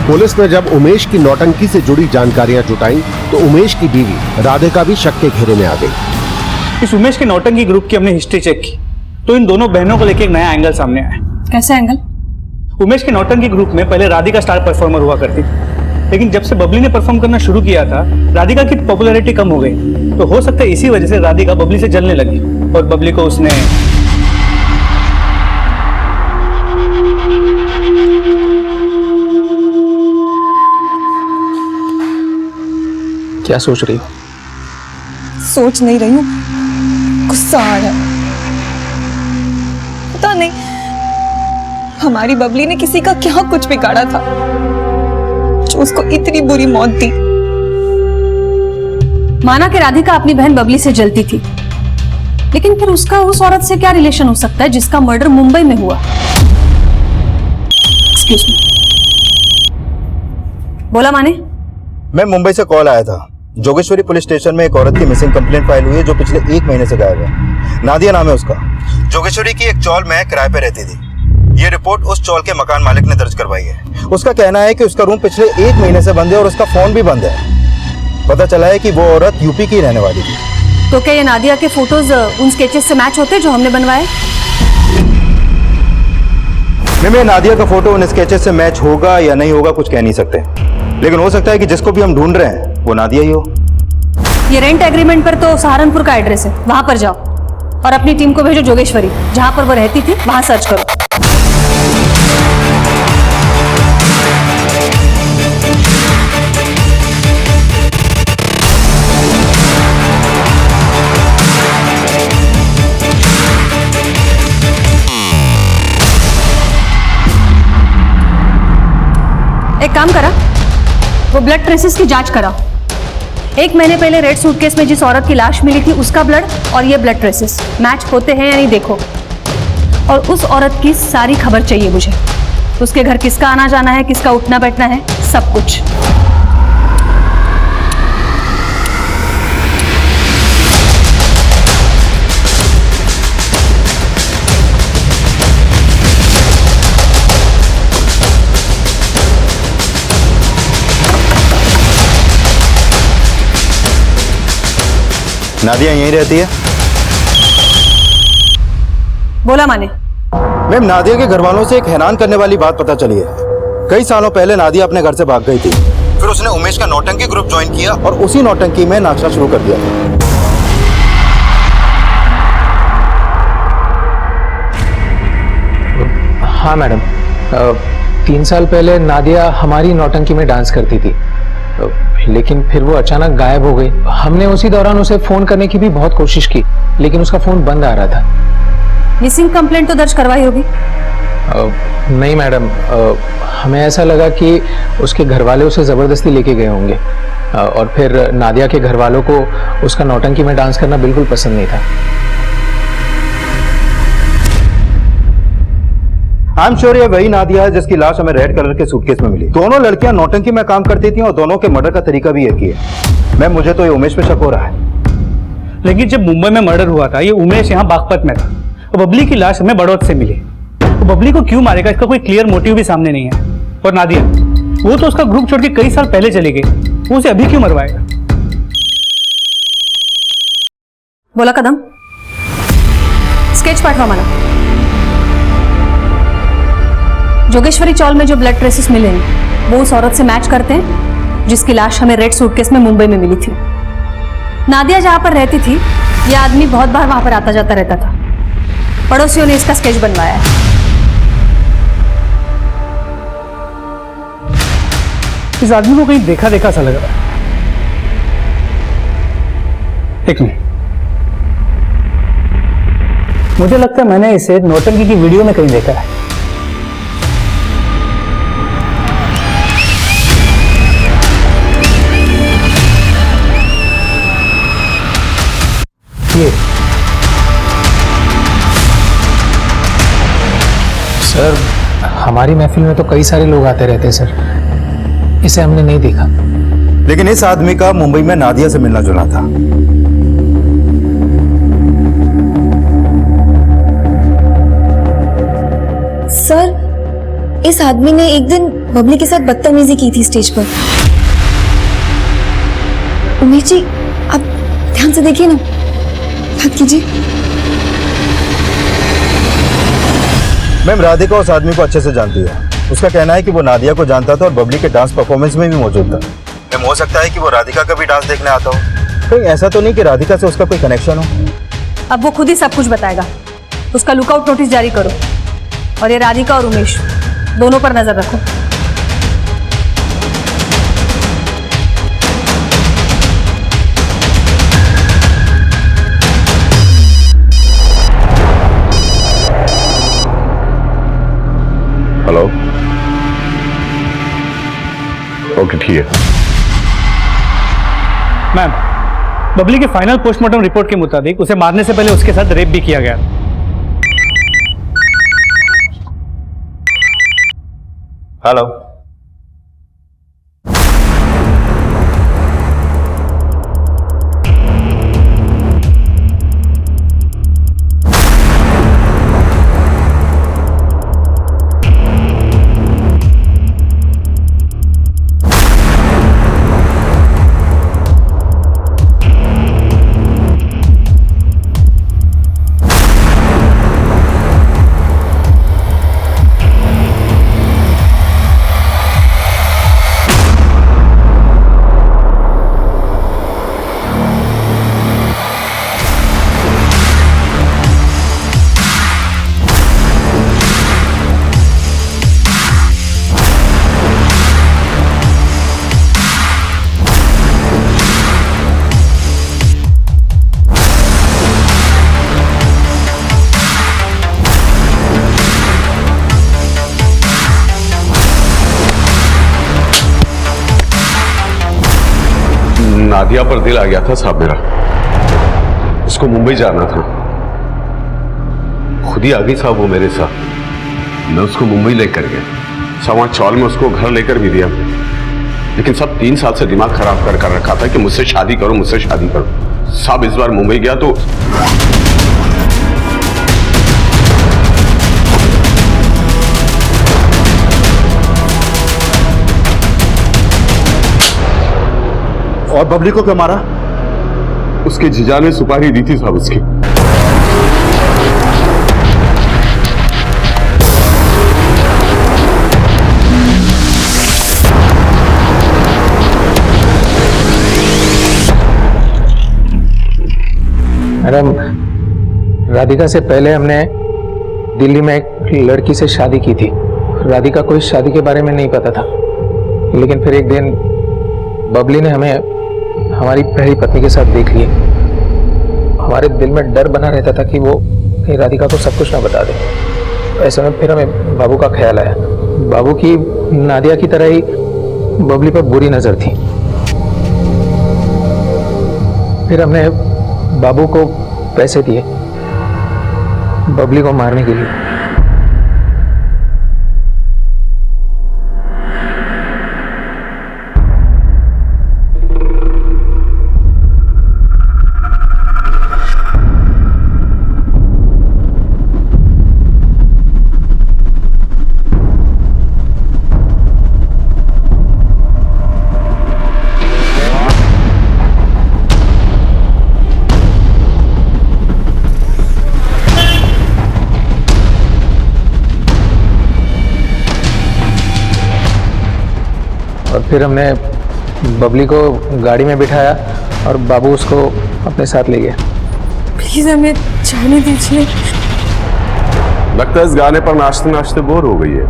पुलिस ने जब उमेश की नौटंकी से जुड़ी जानकारियां जुटाई तो उमेश की बीवी राधिका भी शक के घेरे में आ गई। इस उमेश के नौटंकी ग्रुप की हमने हिस्ट्री चेक की, तो इन दोनों बहनों को लेकर एक नया एंगल सामने आया। कैसा एंगल? उमेश के नौटंकी ग्रुप में पहले राधिका स्टार परफॉर्मर हुआ करती थी, लेकिन जब से बबली ने परफॉर्म करना शुरू किया था, राधिका की पॉपुलैरिटी कम हो गई। तो हो सकता है इसी वजह से राधिका बबली से जलने लगी, और बबली को उसने क्या सोच रही हो? सोच नहीं रही हूँ, गुस्सा आ रहा है। पता नहीं हमारी बबली ने किसी का क्या कुछ बिगाड़ा था जो उसको इतनी बुरी मौत दी। माना कि राधिका अपनी बहन बबली से जलती थी, लेकिन फिर उसका उस औरत से क्या रिलेशन हो सकता है जिसका मर्डर मुंबई में हुआ? एक्सक्यूज मी, बोला माने? मैं मुंबई से कॉल आया था। जोगेश्वरी पुलिस स्टेशन में एक औरत की मिसिंग कंप्लेंट फाइल हुई है जो पिछले 1 महीने से गायब है। नादिया नाम है उसका। जोगेश्वरी की एक चौल में किराए पे रहती थी। ये रिपोर्ट उस चौल के मकान मालिक ने दर्ज करवाई है। उसका कहना है कि उसका रूम पिछले 1 महीने से बंद है और उसका फोन भी बंद है। पता चला है कि वो औरत यूपी की रहने वाली थी। तो क्या ये नादिया के फोटोज उन स्केचेस से मैच होते जो हमने बनवाए? मैं नादिया का फोटो उन स्केचेस से मैच होगा या नहीं होगा कुछ कह नहीं सकते, लेकिन हो सकता है कि जिसको भी हम ढूंढ रहे हैं वो नादिया ही हो। ये रेंट एग्रीमेंट पर तो सहारनपुर का एड्रेस है, वहां पर जाओ और अपनी टीम को भेजो जोगेश्वरी, जहां पर वो रहती थी वहां सर्च करो। एक काम करा, वो ब्लड ट्रेसेस की जांच करा। 1 महीने पहले रेड सूटकेस में जिस औरत की लाश मिली थी उसका ब्लड और ये ब्लड ट्रेसेस मैच होते हैं या नहीं देखो। और उस औरत की सारी खबर चाहिए मुझे, उसके घर किसका आना जाना है, किसका उठना बैठना है, सब कुछ। नादिया यहीं रहती है? बोला माने। मैम, नादिया के घर वालों से एक हैरान करने वाली बात पता चली है। कई सालों पहले नादिया अपने घर से भाग गई थी, फिर उसने उमेश का नौटंकी ग्रुप ज्वाइन किया और उसी नौटंकी में नाचना शुरू कर दिया। हाँ मैडम, 3 साल पहले नादिया हमारी नौटंकी में डांस करती थी, लेकिन फिर वो अचानक गायब हो गई। हमने उसी दौरान उसे फोन करने की भी बहुत कोशिश की, लेकिन उसका फोन बंद आ रहा था। मिसिंग कंप्लेंट तो दर्ज करवाई होगी? नहीं मैडम, हमें ऐसा लगा कि उसके घर वाले उसे जबरदस्ती लेके गए होंगे, और फिर नादिया के घर वालों को उसका नौटंकी में डांस करना बिल्कुल पसंद नहीं था। आई एम श्योर ये वही नादिया है जिसकी लाश हमें रेड कलर के सूटकेस में मिली। दोनों लड़कियां नौटंकी में काम करती थी और दोनों के मर्डर का तरीका भी एक ही है। मैम, मुझे तो ये उमेश पे शक हो रहा है। लेकिन जब मुंबई में मर्डर हुआ था, ये उमेश यहाँ बागपत में था और बबली की लाश हमें बड़ौद से मिली। तो बबली को क्यों मारेगा, इसका कोई क्लियर मोटिव भी सामने नहीं है। और नादिया, वो तो उसका ग्रुप छोड़ के कई साल पहले चली गई, वो उसे अभी क्यों मरवाएगा? बोला कदम, स्केच पाठवा मला। जोगेश्वरी चौल में जो ब्लड ट्रेसेस मिले हैं वो उस औरत से मैच करते हैं जिसकी लाश हमें रेड सूटकेस में मुंबई में मिली थी। नादिया जहां पर रहती थी, यह आदमी बहुत बार वहां पर आता जाता रहता था। पड़ोसियों ने इसका स्केच बनवाया है। इस आदमी को कहीं देखा देखा सा लग रहा है। एक मिनट, मुझे लगता है मैंने इसे नौटंकी की वीडियो में कहीं देखा है। ये सर, हमारी महफिल में तो कई सारे लोग आते रहते हैं सर, इसे हमने नहीं देखा। लेकिन इस आदमी का मुंबई में नादिया से मिलना जुलना था। सर, इस आदमी ने एक दिन बबली के साथ बदतमीजी की थी स्टेज पर। उमेश जी, आप ध्यान से देखिए ना, बात कीजिए। मैम, राधिका उस आदमी को अच्छे से जानती है। उसका कहना है कि वो नादिया को जानता था और बबली के डांस परफॉर्मेंस में भी मौजूद था। मैम, हो सकता है कि वो राधिका का भी डांस देखने आता हो। कहीं ऐसा तो नहीं कि राधिका से उसका कोई कनेक्शन हो? अब वो खुद ही सब कुछ बताएगा। उसका लुकआउट नोटिस जारी करो और ये राधिका और उमेश दोनों पर नजर रखो। हेलो, ओके ठीक है। मैम, बबली के फाइनल पोस्टमार्टम रिपोर्ट के मुताबिक उसे मारने से पहले उसके साथ रेप भी किया गया। हेलो, नादिया पर दिल आ गया था साहब मेरा। उसको मुंबई जाना था, खुद ही आ गई साहब वो मेरे साथ। मैं उसको मुंबई लेकर गया, सवा चौल में उसको घर लेकर भी दिया, लेकिन सब 3 साल से दिमाग खराब कर रखा था कि मुझसे शादी करो, मुझसे शादी करो। साहब इस बार मुंबई गया तो और बबली को क्यों मारा? उसके जीजा ने सुपारी दी थी साहब उसकी। मैडम, राधिका से पहले हमने दिल्ली में एक लड़की से शादी की थी। राधिका को इस शादी के बारे में नहीं पता था, लेकिन फिर एक दिन बबली ने हमें हमारी पहली पत्नी के साथ देख लिया। हमारे दिल में डर बना रहता था कि वो कहीं राधिका को सब कुछ ना बता दे। ऐसे में फिर हमें बाबू का ख्याल आया। बाबू की नादिया की तरह ही बबली पर बुरी नजर थी। फिर हमने बाबू को पैसे दिए बबली को मारने के लिए। और फिर हमने बबली को गाड़ी में बिठाया और बाबू उसको अपने साथ ले गया। प्लीज हमें जाने दीजिए। लगता है इस गाने पर नाचते नाचते बोर हो गई है।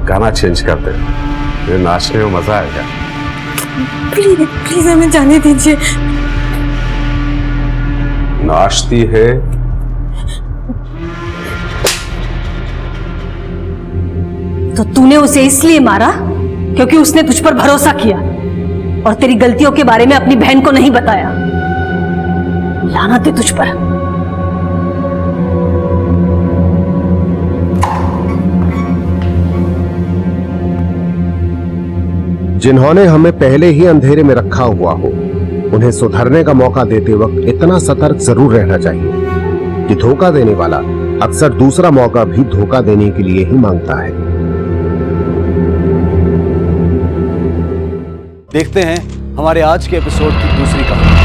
गाना चेंज करते हैं, ये नाचने में मजा आएगा। प्लीज प्लीज हमें जाने दीजिए। नाचती है तो तूने उसे इसलिए मारा क्योंकि उसने तुझ पर भरोसा किया और तेरी गलतियों के बारे में अपनी बहन को नहीं बताया। लानत है तुझ पर। जिन्होंने हमें पहले ही अंधेरे में रखा हुआ हो, उन्हें सुधरने का मौका देते वक्त इतना सतर्क जरूर रहना चाहिए कि धोखा देने वाला अक्सर दूसरा मौका भी धोखा देने के लिए ही मांगता है। देखते हैं हमारे आज के एपिसोड की दूसरी कहानी।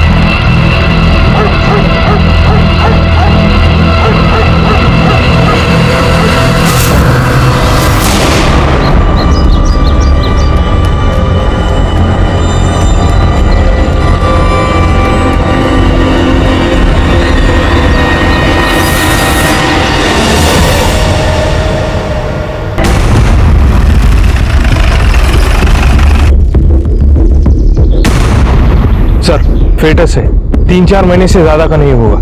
सर, फेटस है, 3-4 महीने से ज्यादा का नहीं होगा।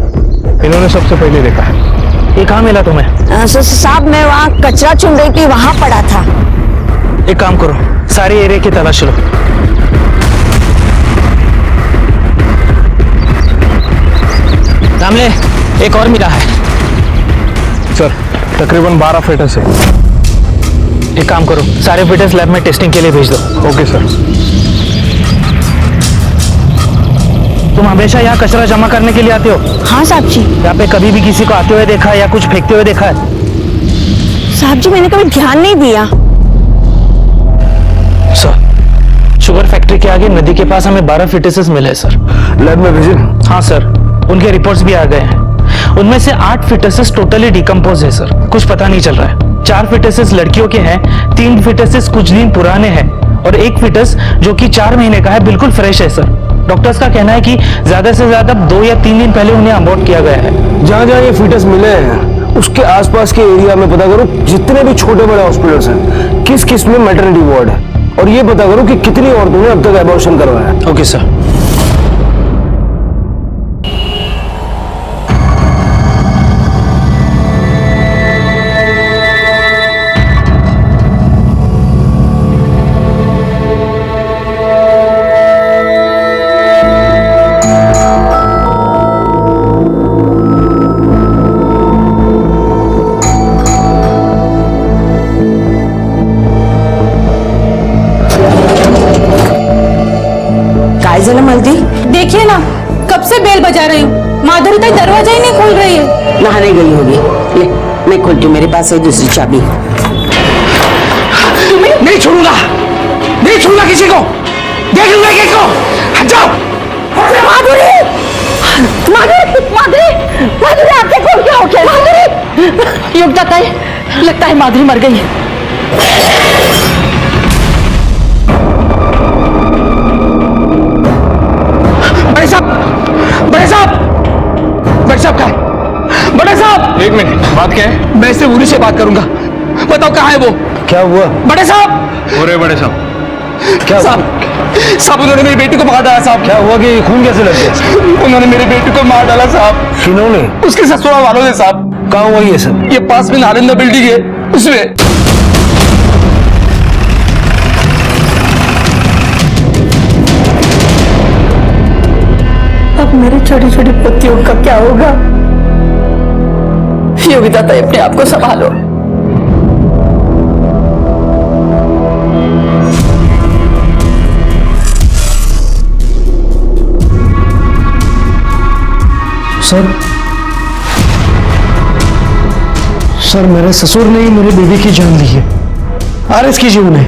इन्होंने सबसे पहले देखा है। ये कहाँ मिला तुम्हें? साहब मैं वहाँ कचरा चुन रही थी, वहाँ पड़ा था। एक काम करो, सारे एरिया की तलाश लो। रामले, एक और मिला है। सर, तकरीबन 12 फेटस है। एक काम करो, सारे फेटस लैब में टेस्टिंग के लिए भेज दो। Okay sir. तुम हमेशा यहाँ कचरा जमा करने के लिए आते हो? हाँ साहब जी। यहाँ पे कभी भी किसी को आते हुए देखा है या कुछ फेंकते हुए देखा है? साहब जी मैंने कभी ध्यान नहीं दिया। सर, शुगर फैक्ट्री के आगे नदी के पास हमें 12 फिटसेस मिले हैं सर। लैब में भेजे? हाँ सर, उनके रिपोर्ट्स भी आ गए हैं। उनमें से 8 फिटसेस टोटली डिकम्पोज है सर। कुछ पता नहीं चल रहा है। 4 फिटसेस लड़कियों के हैं, 3 फिटसेस कुछ दिन पुराने हैं और 1 फिटस जो कि 4 महीने का है बिल्कुल फ्रेश है सर। डॉक्टर्स का कहना है कि ज्यादा से ज्यादा 2 या 3 दिन पहले उन्हें अबॉर्ट किया गया है। जहाँ जहाँ ये फीटस मिले हैं उसके आसपास के एरिया में पता करो जितने भी छोटे बड़े हॉस्पिटल्स हैं किस किस में मैटरनिटी वार्ड है, और ये पता करो कि कितनी औरतों ने अब तक एबॉर्शन करवाया है। Okay sir. देखिए ना, कब से बेल बजा रही हूँ, माधुरी तक दरवाजा ही नहीं खोल रही है। नहाने गई होगी। ले मैं खोलती हूँ, मेरे पास है दूसरी चाबी। नहीं छोड़ूंगा, नहीं छोड़ूंगा किसी को। देख लूंगा किसी को। हट जाओ। माधुरी माधुरी माधुरी माधुरी आंखें खोल के आओ। क्या माधुरी? युग जाता है, लगता है माधुरी मर गई है। बड़े साहब, बड़े साहब, बड़े साहब कहाँ है? बड़े साहब, एक मिनट, बात क्या है? मैं इससे उरी से बात करूंगा, बताओ कहाँ है वो? क्या हुआ बड़े साहब? हो रहे बड़े साहब, क्या साहब? साहब उन्होंने मेरी बेटी को मार डाला साहब। क्या हुआ कि खून कैसे लग गया? उन्होंने मेरी बेटी को मार डाला साहब। किन्होंने? उसके ससुराल वालों ने साहब। कहाँ हुआ ये सब? ये पास में नालंदा बिल्डिंग है उसमें। अब मेरे छोटी छोटी पुत्रियों का क्या होगा? योगिता तो अपने आप को संभालो। सर मेरे ससुर ने ही मेरे बेबी की जान ली है। अरेस्ट कीजिए उन्हें।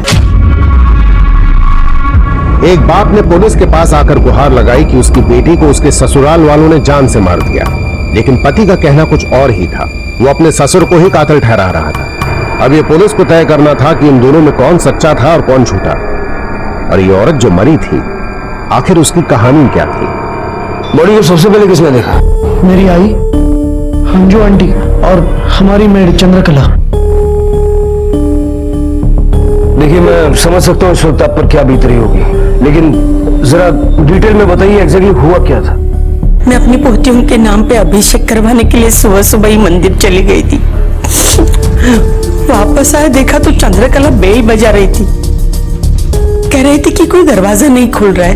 एक बाप ने पुलिस के पास आकर गुहार लगाई कि उसकी बेटी को उसके ससुराल वालों ने जान से मार दिया, लेकिन पति का कहना कुछ और ही था। वो अपने ससुर को ही कातिल ठहरा रहा था। अब ये पुलिस को तय करना था कि इन दोनों में कौन सच्चा था और कौन झूठा। और ये औरत जो मरी थी, आखिर उसकी कहानी क्या थी? बॉडी को सबसे पहले किसने देखा? मेरी आई, अंजू आंटी और हमारी मेड चंद्रकला। देखिए मैं समझ सकता हूँ इस वक्त आप पर क्या बीत रही होगी, लेकिन जरा डिटेल में बताइए एग्जैक्टली हुआ क्या था। मैं अपनी पोतियों के नाम पे अभिषेक करवाने के लिए सुबह सुबह ही मंदिर चली गई थी। वापस आए देखा तो चंद्रकला बेल बजा रही थी। कह रही थी कि कोई दरवाजा नहीं खुल रहा है।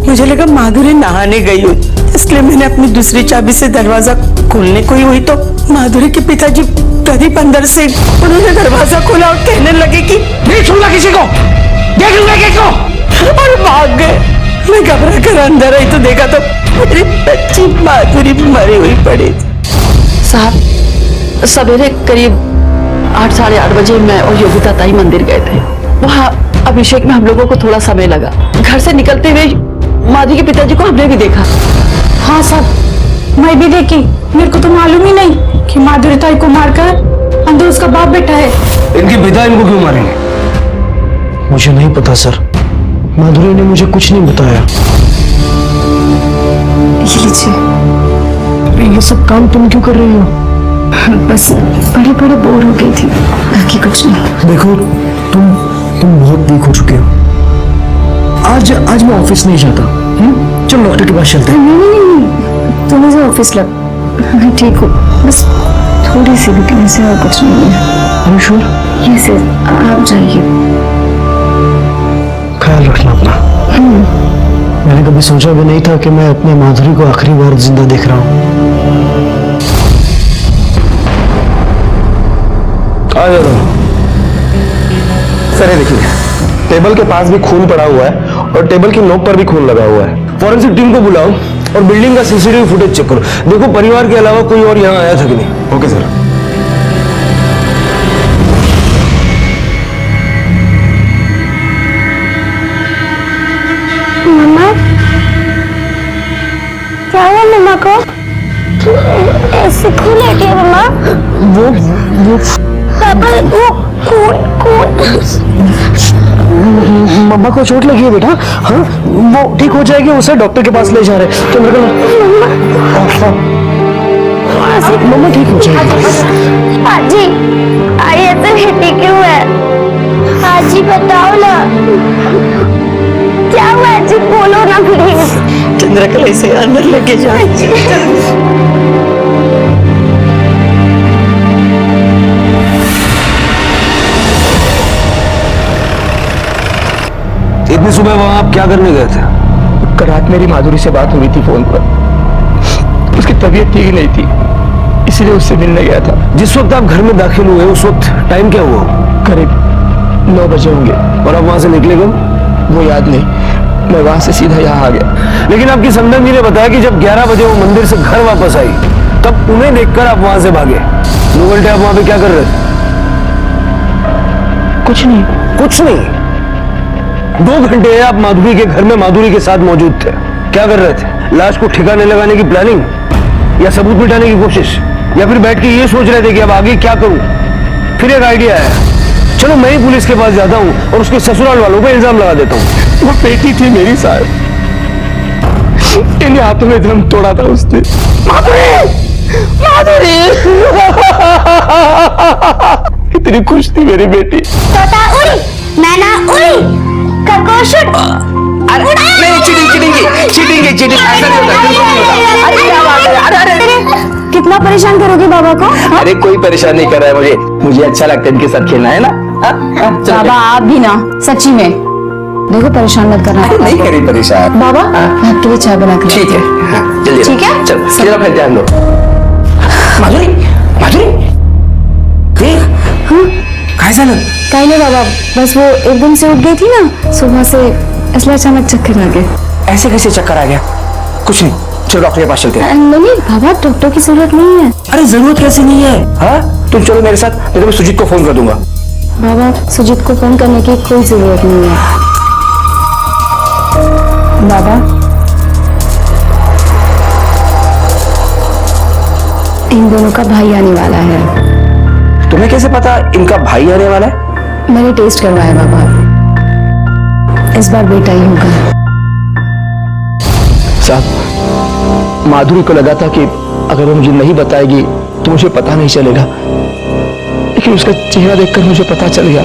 मुझे लगा माधुरी नहाने गई हो, इसलिए मैंने अपनी दूसरी चाबी से दरवाजा खोलने को ही हुई तो माधुरी के पिताजी प्रदीप अंदर से उन्होंने दरवाजा खोला और कहने लगे कि नहीं छूना किसी को, देख लूंगा किसको, और भाग गए। मैं घबरा कर अंदर आई तो देखा तो मेरी बच्ची माधुरी मरी हुई पड़ी थी। साहब सवेरे करीब 8 साढ़े 8 बजे मैं और योगिता ताई मंदिर गए थे। वहाँ अभिषेक में हम लोगों को थोड़ा समय लगा। घर से निकलते हुए माधुरी के पिताजी को हमने भी देखा। हाँ साहब मैं भी देखी। मेरे को तो मालूम ही नहीं कि माधुरी ताई को मारकर अंदर उसका बाप बैठा है। इनके पिता इनको क्यों मारेंगे? मुझे नहीं पता सर, माधुरी ने मुझे कुछ नहीं बताया। ये लीजिए। ये सब काम तुम क्यों कर रही हो? बस बड़े बड़े बोर हो गई थी, बाकी कुछ नहीं। देखो तुम बहुत वीक हो चुके हो। आज मैं ऑफिस नहीं जाता। चलो डॉक्टर के पास चलते हैं। नहीं तुम्हें जो ऑफिस लग, मैं ठीक हूँ, बस थोड़ी सी वीकनेस है और कुछ नहीं है। श्योर? ये सर आप जाइए। ख्याल रखना अपना। मैंने कभी सोचा भी नहीं था कि मैं अपने माधुरी को आखिरी बार जिंदा देख रहा हूँ। आ जाओ। सर देखिए, टेबल के पास भी खून पड़ा हुआ है और टेबल की नोक पर भी खून लगा हुआ है। फॉरेंसिक टीम को बुलाओ और बिल्डिंग का सीसीटीवी फुटेज चेक करो। देखो परिवार के अलावा कोई और यहाँ आया था कि नहीं। Okay sir. मम्मा क्या हुआ मम्मा को? ऐसे खून है क्या मम्मा? वो पापा वो खून मम्मा को चोट लगी है बेटा। हाँ वो ठीक हो जाएगी, उसे डॉक्टर के पास ले जा रहे हैं। चंद्रकला मम्मा ठीक हो जाएगी। आजी आई ऐसे हिटी क्यों है? आजी बताओ ना क्या हुआ? आजी बोलो ना प्लीज। चंद्रकला इसे अंदर लेके जाओ। इतनी सुबह वहां आप क्या करने गए थे? कल रात मेरी माधुरी से बात हुई थी फोन पर। उसकी तबीयत ठीक नहीं थी, इसलिए उससे मिलने गया था। जिस वक्त आप घर में दाखिल हुए उस वक्त टाइम क्या हुआ? करीब 9 बजे होंगे। और आप वहां से निकले कब? वो याद नहीं, मैं वहां से सीधा यहाँ आ गया। लेकिन आपकी संदन जी ने बताया कि जब 11 बजे वो मंदिर से घर वापस आई तब उन्हें देखकर आप वहां से भागे। 2 घंटे आप वहां पे क्या कर रहे थे? कुछ नहीं। कुछ नहीं? 2 घंटे आप माधुरी के घर में माधुरी के साथ मौजूद थे। क्या कर रहे थे? लाश को ठिकाने लगाने की प्लानिंग, या सबूत मिटाने की कोशिश, या फिर बैठ के ये सोच रहे थे कि अब आगे क्या करूं? फिर एक आइडिया आया, चलो मैं ही पुलिस के पास जाता हूं और उसके ससुराल वालों पर इल्जाम लगा देता हूं। वो बेटी थी मेरी साहब, इन हाथों में दम तोड़ा था उसने। माधुरी, माधुरी कितनी खुश थी मेरी बेटी। तोता उड़ी, मैना उड़ी, खरगोश उड़। अरे नहीं, चीटिंग ऐसा नहीं होता, बिल्कुल नहीं होता। अरे क्या बात है, अरे कितना परेशान करोगे बाबा को? अरे कोई परेशान नहीं कर रहा है मुझे अच्छा लगता है इनके साथ खेलना, है ना? बाबा आप भी ना, सच्ची में देखो परेशान मत करना। नहीं करी परेशान बाबा, मैं आपके लिए चाय बना के ठीक है, जल्दी ठीक है, चलो फिर ध्यान दो। माधुरी, माधुरी काय झालं? काही नहीं बाबा, बस वो एकदम से उठ गई थी ना सुबह से, इसलिए अचानक चक्कर आ गए। ऐसे कैसे चक्कर आ गया? कुछ नहीं, चलो डॉक्टर के पास चलते हैं। नहीं बाबा, डॉक्टर की जरूरत नहीं है। अरे जरूरत कैसे नहीं है? हाँ, तुम चलो मेरे साथ, नहीं तो मैं सुजीत को फोन कर दूंगा। बाबा, सुजीत को फोन करने की कोई जरूरत नहीं है। बाबा, इन दोनों का भाई आने वाला है। तुम्हें कैसे पता इनका भाई आने वाला है? मैंने टेस्ट करवाया बाबा, इस बार बेटा ही होगा। साहब, माधुरी को लगा था कि अगर वो मुझे नहीं बताएगी तो मुझे पता नहीं चलेगा, लेकिन उसका चेहरा देखकर मुझे पता चल गया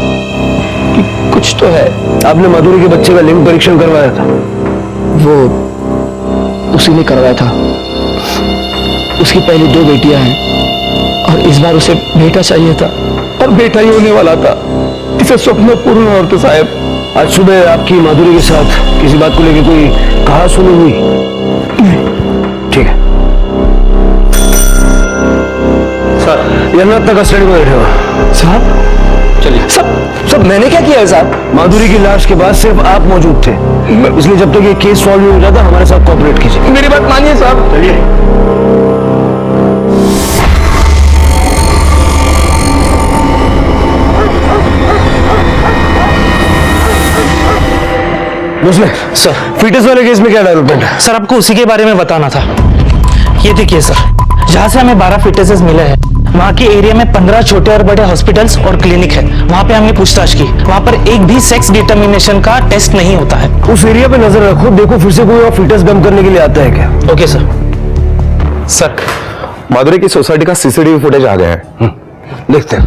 कि कुछ तो है। आपने माधुरी के बच्चे का लिंग परीक्षण करवाया था, वो उसी ने करवाया था। उसकी पहली 2 बेटियां हैं और इस बार उसे बेटा चाहिए था, और बेटा ही होने वाला था। इसे स्वप्न पूर्ण और तो साहब, आज सुबह आपकी माधुरी के साथ किसी बात को लेकर कोई कहा सुनी हुई? ठीक है सर, ये अपना कस्टडी में बैठे हो साहब। चलिए। सब मैंने क्या किया है साहब? माधुरी की लाश के बाद सिर्फ आप मौजूद थे, इसलिए जब तक ये केस सॉल्व नहीं हो जाता हमारे साथ कोऑपरेट कीजिए। मेरी बात मानिए साहब। चलिए। सर, फीटस वाले केस में क्या डेवलपमेंट है? सर आपको उसी के बारे में बताना था। ये देखिए सर, जहाँ से हमें 12 फीटसेस मिले हैं, वहाँ के एरिया में 15 छोटे और बड़े हॉस्पिटल्स और क्लिनिक है। वहाँ पे हमने पूछताछ की, वहाँ पर एक भी सेक्स डिटर्मिनेशन का टेस्ट नहीं होता है। उस एरिया पे नजर रखो, देखो फिर से कोई और फीटस डंप करने के लिए आता है क्या? Okay sir. सर, माधुरी की सोसाइटी का सीसीटीवी फुटेज आ गया है, देखते हैं।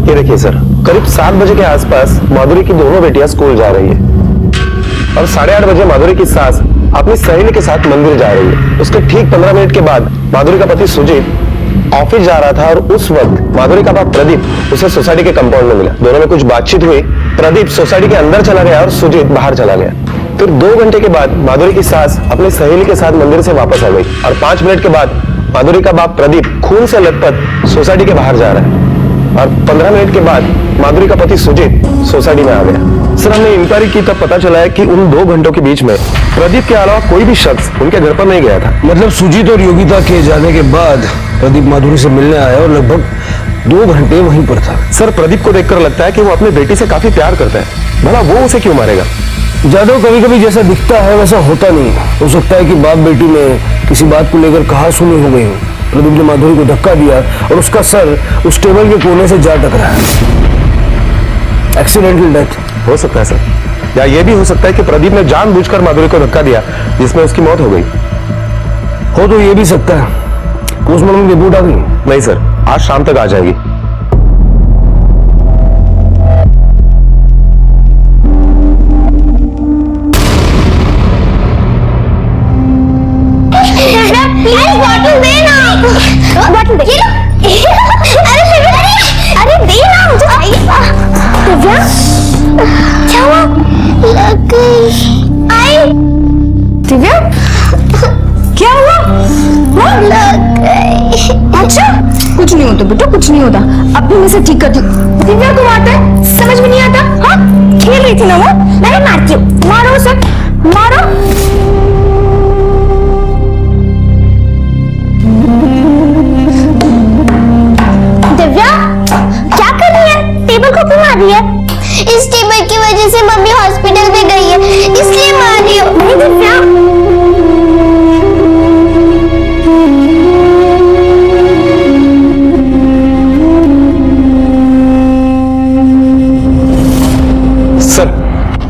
ये देखिए सर, करीब 7 बजे के आसपास माधुरी की दोनों बेटियां स्कूल जा रही है और 8:30 बजे माधुरी की सास अपनी सहेली के साथ मंदिर जा रही है। उसके ठीक 15 मिनट के बाद माधुरी का पति सुजीत ऑफिस जा रहा था और उस वक्त माधुरी का बाप प्रदीप उसे सोसाइटी के कंपाउंड में मिला। दोनों में कुछ बातचीत हुई, प्रदीप सोसाइटी के अंदर चला गया और सुजीत बाहर चला गया। फिर 2 घंटे के बाद माधुरी की सास अपनी सहेली के साथ मंदिर से वापस आ गई और 5 मिनट के बाद माधुरी का बाप प्रदीप खून से लथपथ सोसाइटी के बाहर जा रहा है और 15 मिनट के बाद माधुरी का पति सुजीत सोसाइटी में आ गया। सर, हमने इंक्वायरी की तब पता चला है कि उन 2 घंटों के बीच में प्रदीप के अलावा कोई भी शख्स उनके घर पर नहीं गया था। मतलब सुजीत और योगिता के जाने के बाद प्रदीप माधुरी से मिलने आया और लगभग 2 घंटे वहीं पर था। सर, प्रदीप को देखकर लगता है कि वो अपनी बेटी से काफी प्यार करता है, भला वो उसे क्यों मारेगा? जादव कभी कभी जैसा दिखता है वैसा होता नहीं। हो सकता है कि बाप बेटी में किसी बात को लेकर कहा सुनी हो गई हो। प्रदीप ने माधुरी को धक्का दिया और उसका सर उस टेबल के कोने से जा टकराया। एक्सीडेंटल डेथ हो सकता है सर, या ये भी हो सकता है कि प्रदीप ने जानबूझकर माधुरी को धक्का दिया जिसमें उसकी मौत हो गई। हो तो ये भी सकता है। पोस्टमार्टम रिपोर्ट आ गई? नहीं सर, आज शाम तक आ जाएगी। प्लीज बॉटल देना, बॉटल दे। अरे देना मुझे चाहिए। दिव्या, क्या हुआ? लग गई। आई दिव्या, क्या हुआ? लग गई। अच्छा, कुछ नहीं होता बेटा, कुछ नहीं होता। अब भी मैं से ठीक करती हूँ। दिव्या को आता है, समझ में नहीं आता? हाँ, खेल रही थी ना वो। मैं मारती हूँ। मारो उसे, मारो। दिव्या, क्या कर रही है? टेबल को क्यों मार रही है? इस टेबल की वजह से मम्मी हॉस्पिटल में गई है, इसलिए मार रही हूँ। नहीं दिव्या,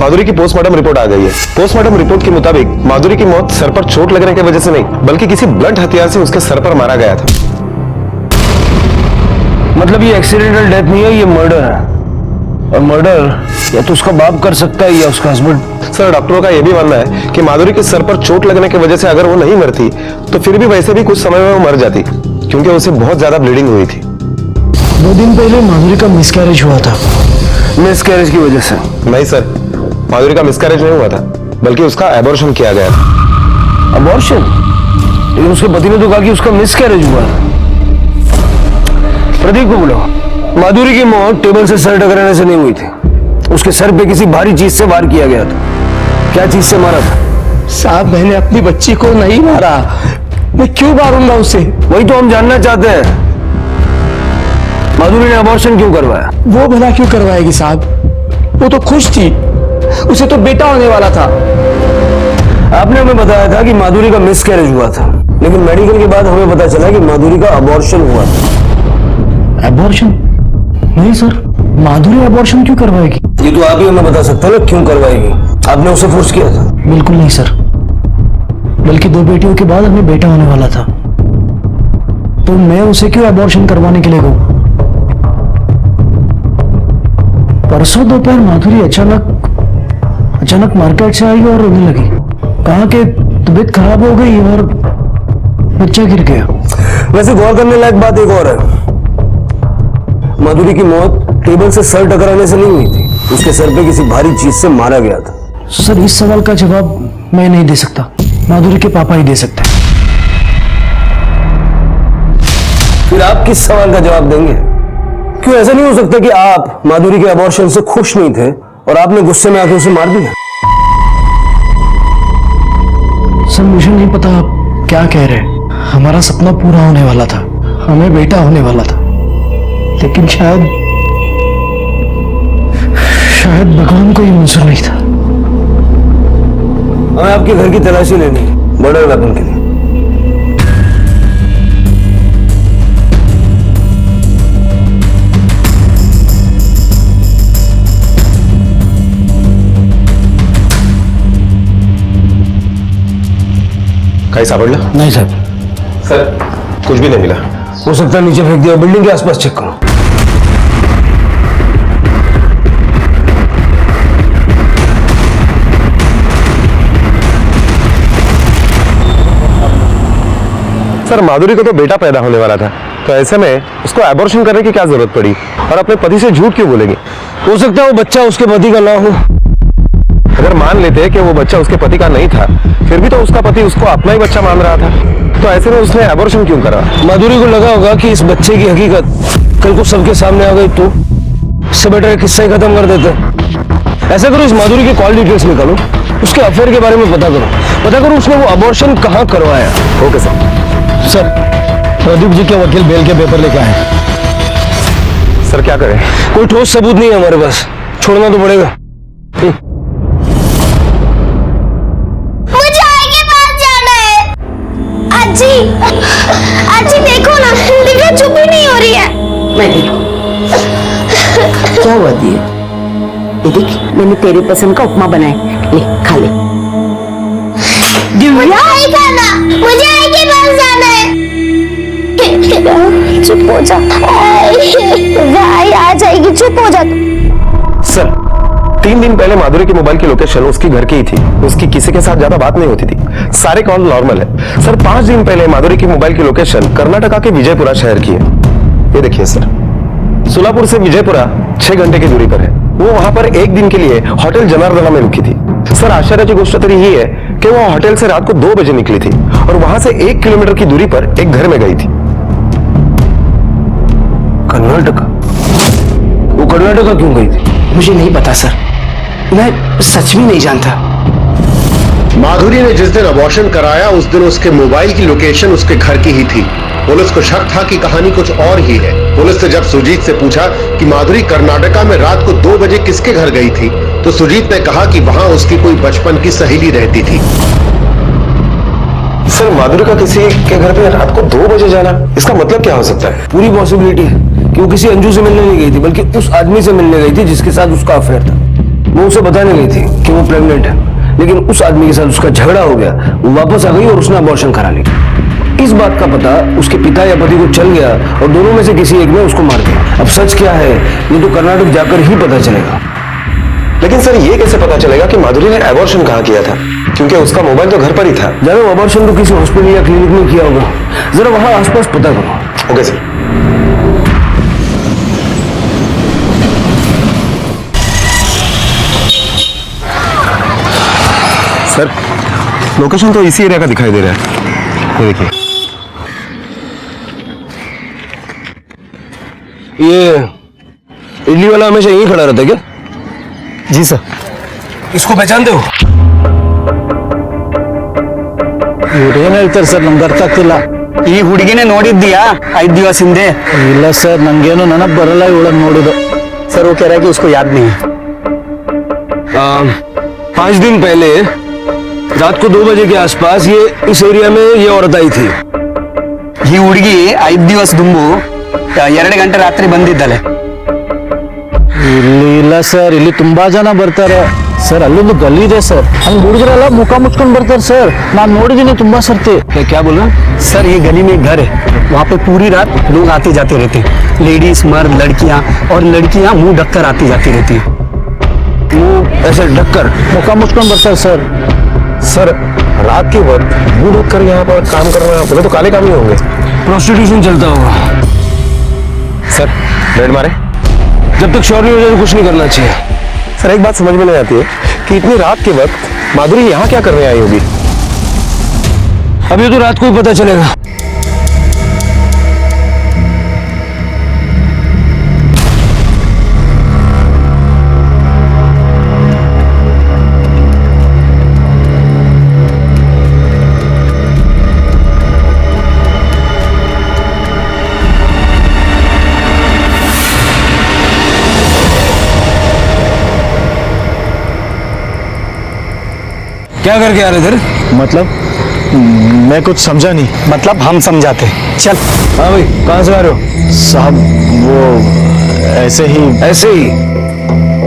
माधुरी की पोस्टमार्टम रिपोर्ट आ गई है। पोस्टमार्टम रिपोर्ट के मुताबिक माधुरी की मौत सर पर चोट लगने की वजह से नहीं, बल्कि किसी ब्लंट हथियार से उसके सर पर मारा गया था। मतलब ये एक्सीडेंटल डेथ नहीं है, ये मर्डर है। और मर्डर या तो उसका बाप कर सकता है या उसका हस्बैंड। सर, डॉक्टरों का यह भी मानना है कि माधुरी के सर पर चोट लगने की वजह से अगर वो नहीं मरती तो फिर भी वैसे भी कुछ समय में वो मर जाती, क्योंकि उसे बहुत ज्यादा ब्लीडिंग हुई थी। 2 दिन पहले माधुरी का मिसकैरेज हुआ था। मिसकैरेज की वजह से? नहीं सर, माधुरी का मिसकैरेज नहीं हुआ था, बल्कि उसका एबॉर्शन किया गया था। अबॉर्शन? लेकिन उसके पति ने तो कहा कि उसका मिसकैरेज हुआ था। प्रदीप को बुलाओ। माधुरी की मौत टेबल से सर टकराने से नहीं हुई थी, उसके सर पे किसी भारी चीज से वार किया गया था। क्या चीज से मारा था? साहब, मैंने अपनी बच्ची को नहीं मारा, मैं क्यों मारूंगा उसे? वही तो हम जानना चाहते हैं। माधुरी ने अबॉर्शन क्यों करवाया? वो भला क्यों करवाएगी साहब? वो तो खुश थी, उसे तो बेटा होने वाला था। आपने हमें बताया था कि माधुरी का मिसकैरेज हुआ था, लेकिन मेडिकल के बाद हमें पता चला कि माधुरी का अबॉर्शन हुआ था। अबॉर्शन? नहीं सर, माधुरी अबॉर्शन क्यों करवाएगी? ये तो आप ही हमें बता सकते हैं ना, क्यों करवाएगी? आपने उसे फोर्स किया था? बिल्कुल नहीं सर, बल्कि 2 बेटियों के बाद हमें बेटा होने वाला था, तो मैं उसे क्यों अबॉर्शन करवाने के लिए कहूं? परसों दोपहर माधुरी अचानक मार्केट से आई और रोने लगी। कहा कि तबीयत खराब हो गई और बच्चा गिर गया। वैसे गौर करने लायक बात एक और है, माधुरी की मौत टेबल से सर टकराने से नहीं हुई थी, उसके सर पे किसी भारी चीज से मारा गया था। सर, इस सवाल का जवाब मैं नहीं दे सकता, माधुरी के पापा ही दे सकते हैं। फिर आप किस सवाल का जवाब देंगे? क्यों ऐसा नहीं हो सकता कि आप माधुरी के अबॉर्शन से खुश नहीं थे और आपने गुस्से में आके उसे मार दिया? सर, मुझे नहीं पता आप क्या कह रहे हैं। हमारा सपना पूरा होने वाला था, हमें बेटा होने वाला था, लेकिन शायद भगवान को ये मंजूर नहीं था। हमें आपके घर की तलाशी लेनी है, मर्डर वेपन के लिए। कहीं सापड़ला? नहीं साहब। सर, कुछ भी नहीं मिला। हो सकता है नीचे फेंक दिया, बिल्डिंग के आसपास चेक करो। सर, माधुरी को तो बेटा पैदा होने वाला था, तो ऐसे में उसको एबॉर्शन करने की क्या जरूरत पड़ी? और अपने पति से झूठ क्यों बोलेंगे? हो सकता है वो बच्चा उसके पति का ना हो। अगर मान लेते कि वो बच्चा उसके पति का नहीं था, फिर भी तो उसका पति उसको अपना ही बच्चा मान रहा था, तो ऐसे में उसने एबॉर्शन क्यों करा? माधुरी को लगा होगा कि इस बच्चे की हकीकत कल को सबके सामने आ गई तो इससे बेटर किस्सा ही खत्म कर देते। ऐसा करो, इस माधुरी के कॉल डिटेल्स निकालो, उसके अफेयर के बारे में पता करो उसने वो अबॉर्शन कहाँ करवाया। Okay sir. Sir, Pradeep ji के वकील बेल के पेपर लेकर आए। सर, क्या करें? कोई ठोस सबूत नहीं है हमारे पास, छोड़ना तो पड़ेगा। मुझे आगे पास जाना है। आजी, आजी देखो ना, दिव्या चुप ही नहीं हो रही है। मैं देखूं। क्या हुआ दिए? ये देख, मैंने तेरे पसंद का उपमा बनाया, ले खा ले। दिव्या, नहीं खाना, मुझे आगे पास जाना है। चुप हो जा, भाई आ जाएगी, चुप हो जा। सर, 3 दिन पहले माधुरी के मोबाइल की लोकेशन उसकी घर की ही थी, उसकी किसी के साथ ज्यादा बात नहीं होती थी, सारे कॉल नॉर्मल है। सर, 5 दिन पहले माधुरी की मोबाइल की लोकेशन कर्नाटका के विजयपुरा शहर की है। ये देखिए सर, सोलापुर से विजयपुरा 6 घंटे की दूरी पर है। वो वहां पर 1 दिन के लिए होटल जनार्दना में रुकी थी। सर, आश्चर्य की गोष्ट तो ये है कि वो होटल से रात को 2 बजे निकली थी और वहां से 1 किलोमीटर की दूरी पर एक घर में गई थी। कर्नाटका? वो कर्नाटका क्यों गई थी? मुझे नहीं पता सर, मैं सच में नहीं जानता। माधुरी ने जिस दिन अबॉर्शन कराया उस दिन उसके मोबाइल की लोकेशन उसके घर की ही थी। पुलिस को शक था कि कहानी कुछ और ही है। पुलिस ने जब सुजीत से पूछा कि माधुरी कर्नाटका में रात को 2 बजे किसके घर गई थी, तो सुजीत ने कहा कि वहां उसकी कोई बचपन की सहेली रहती थी। सर, माधुरी का किसी के घर पे रात को 2 बजे जाना, इसका मतलब क्या हो सकता है? पूरी पॉसिबिलिटी है कि वो किसी अंजू से मिलने नहीं गई थी, बल्कि उस आदमी से मिलने गई थी जिसके साथ उसका अफेयर था। वो उसे बताने गई थी कि वो प्रेग्नेंट है, लेकिन उस आदमी के साथ उसका झगड़ा हो गया, वो वापस आ गई और उसने अबॉर्शन करा ली। इस बात का पता उसके पिता या पति को चल गया और दोनों में से किसी एक ने उसको मार दिया। अब सच क्या है ये तो कर्नाटक जाकर ही पता चलेगा। लेकिन सर ये कैसे पता चलेगा कि माधुरी ने एबॉर्शन कहाँ किया था, क्योंकि उसका मोबाइल तो घर पर ही था। जानो अबॉर्शन तो किसी हॉस्पिटल या क्लिनिक में किया होगा, जरा वहां आसपास पता करो। Okay sir. सर लोकेशन तो इसी एरिया का दिखाई दे रहा है, ये देखिए। ये इडली वाला हमेशा यहीं खड़ा रहता है क्या? जी सर। इसको पहचानते हो? ಏನ್ ಹೇಳ್ತಾರೆ ಸರ್, ನಮ್ಗೆ ಅರ್ಥ ಆಗ್ತಿಲ್ಲ. ಈ ಹುಡುಗಿನೇ ನೋಡಿದ್ದೀಯಾ 5 ದಿವಸ ಹಿಂದೆ? ಇಲ್ಲ ಸರ್, ನಂಗೇನು ನೆನಪು ಬರಲ್ಲ ಇವಳನ್ನ ನೋಡಿದ್ದು. सर वो कह रहा है कि उसको याद नहीं है। 5 दिन पहले रात को 2 बजे के आसपास ये इस एरिया में ये औरत आई थी। ಈ ಹುಡುಗಿ 5 ದಿವಸ ದುಂಬು 2 ಗಂಟೆ ರಾತ್ರಿ ಬಂದಿದ್ದಾಳೆ. ಇಲ್ಲಿ ಇಲ್ಲ ಸರ್, ಇಲ್ಲಿ ತುಂಬಾ ಜನ ಬರ್ತಾರೆ ಸರ್. ಅಲ್ಲೊಂದು ಗಲ್ಲಿ ಇದೆ ಸರ್, ಅಲ್ಲಿ ಹುಡುಗರೆಲ್ಲ ಮುಖ ಮುಚ್ಕೊಂಡು ಬರ್ತಾರೆ ಸರ್. ನಾನು ನೋಡಿದ್ದೀನಿ ತುಂಬಾ ಸರ್ತಿ. क्या बोल रहा? सर ये गली में घर है, वहाँ पे पूरी रात लोग आते जाते रहते हैं, लेडीज मर्द लड़कियाँ, और लड़कियाँ मुंह ढककर आती जाती रहती है। वो ऐसे ढककर मुख मुच्ಕೊಂಡು ಬರ್ತಾರೆ सर। सर रात के वक्त मुंह ढककर यहाँ पर काम कर रहे हैं तो काले काम ही होंगे। प्रोस्टिट्यूशन चलता होगा। सर रेड मारे? जब तक श्योर नहीं हो जाए तो कुछ नहीं करना चाहिए। सर एक बात समझ में नहीं आती है कि इतनी रात के वक्त माधुरी यहाँ क्या करने आई होगी? अभी तो रात को ही पता चलेगा। क्या करके आ रहे इधर? मतलब मैं कुछ समझा नहीं। मतलब हम समझाते। चल। हाँ भाई कहाँ से आ रहे हो? साहब वो ऐसे ही। ऐसे ही?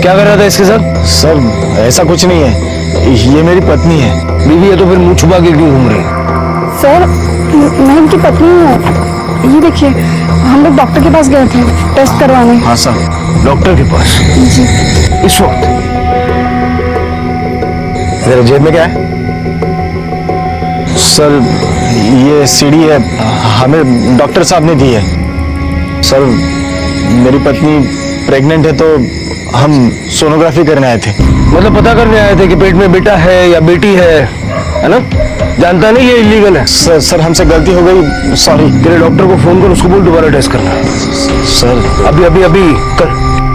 क्या कर रहा था इसके साथ? सर ऐसा कुछ नहीं है, ये मेरी पत्नी है। बीवी है तो फिर मुंह छुपा के क्यों घूम रही? सर मैं इनकी पत्नी हूँ। ये देखिए हम लोग डॉक्टर के पास गए थे टेस्ट करवाने। हाँ सर, डॉक्टर के पास? जी। इस वक्त? तेरे जेब में क्या है? सर ये सीडी है, हमें डॉक्टर साहब ने दी है। सर मेरी पत्नी प्रेग्नेंट है तो हम सोनोग्राफी करने आए थे। मतलब पता करने आए थे कि पेट में बेटा है या बेटी है ना? जानता नहीं ये इलीगल है। सर हमसे गलती हो गई, सॉरी। तेरे डॉक्टर को फोन कर, उसको बोल दोबारा टेस्ट करना। सर अभी अभी अभी कर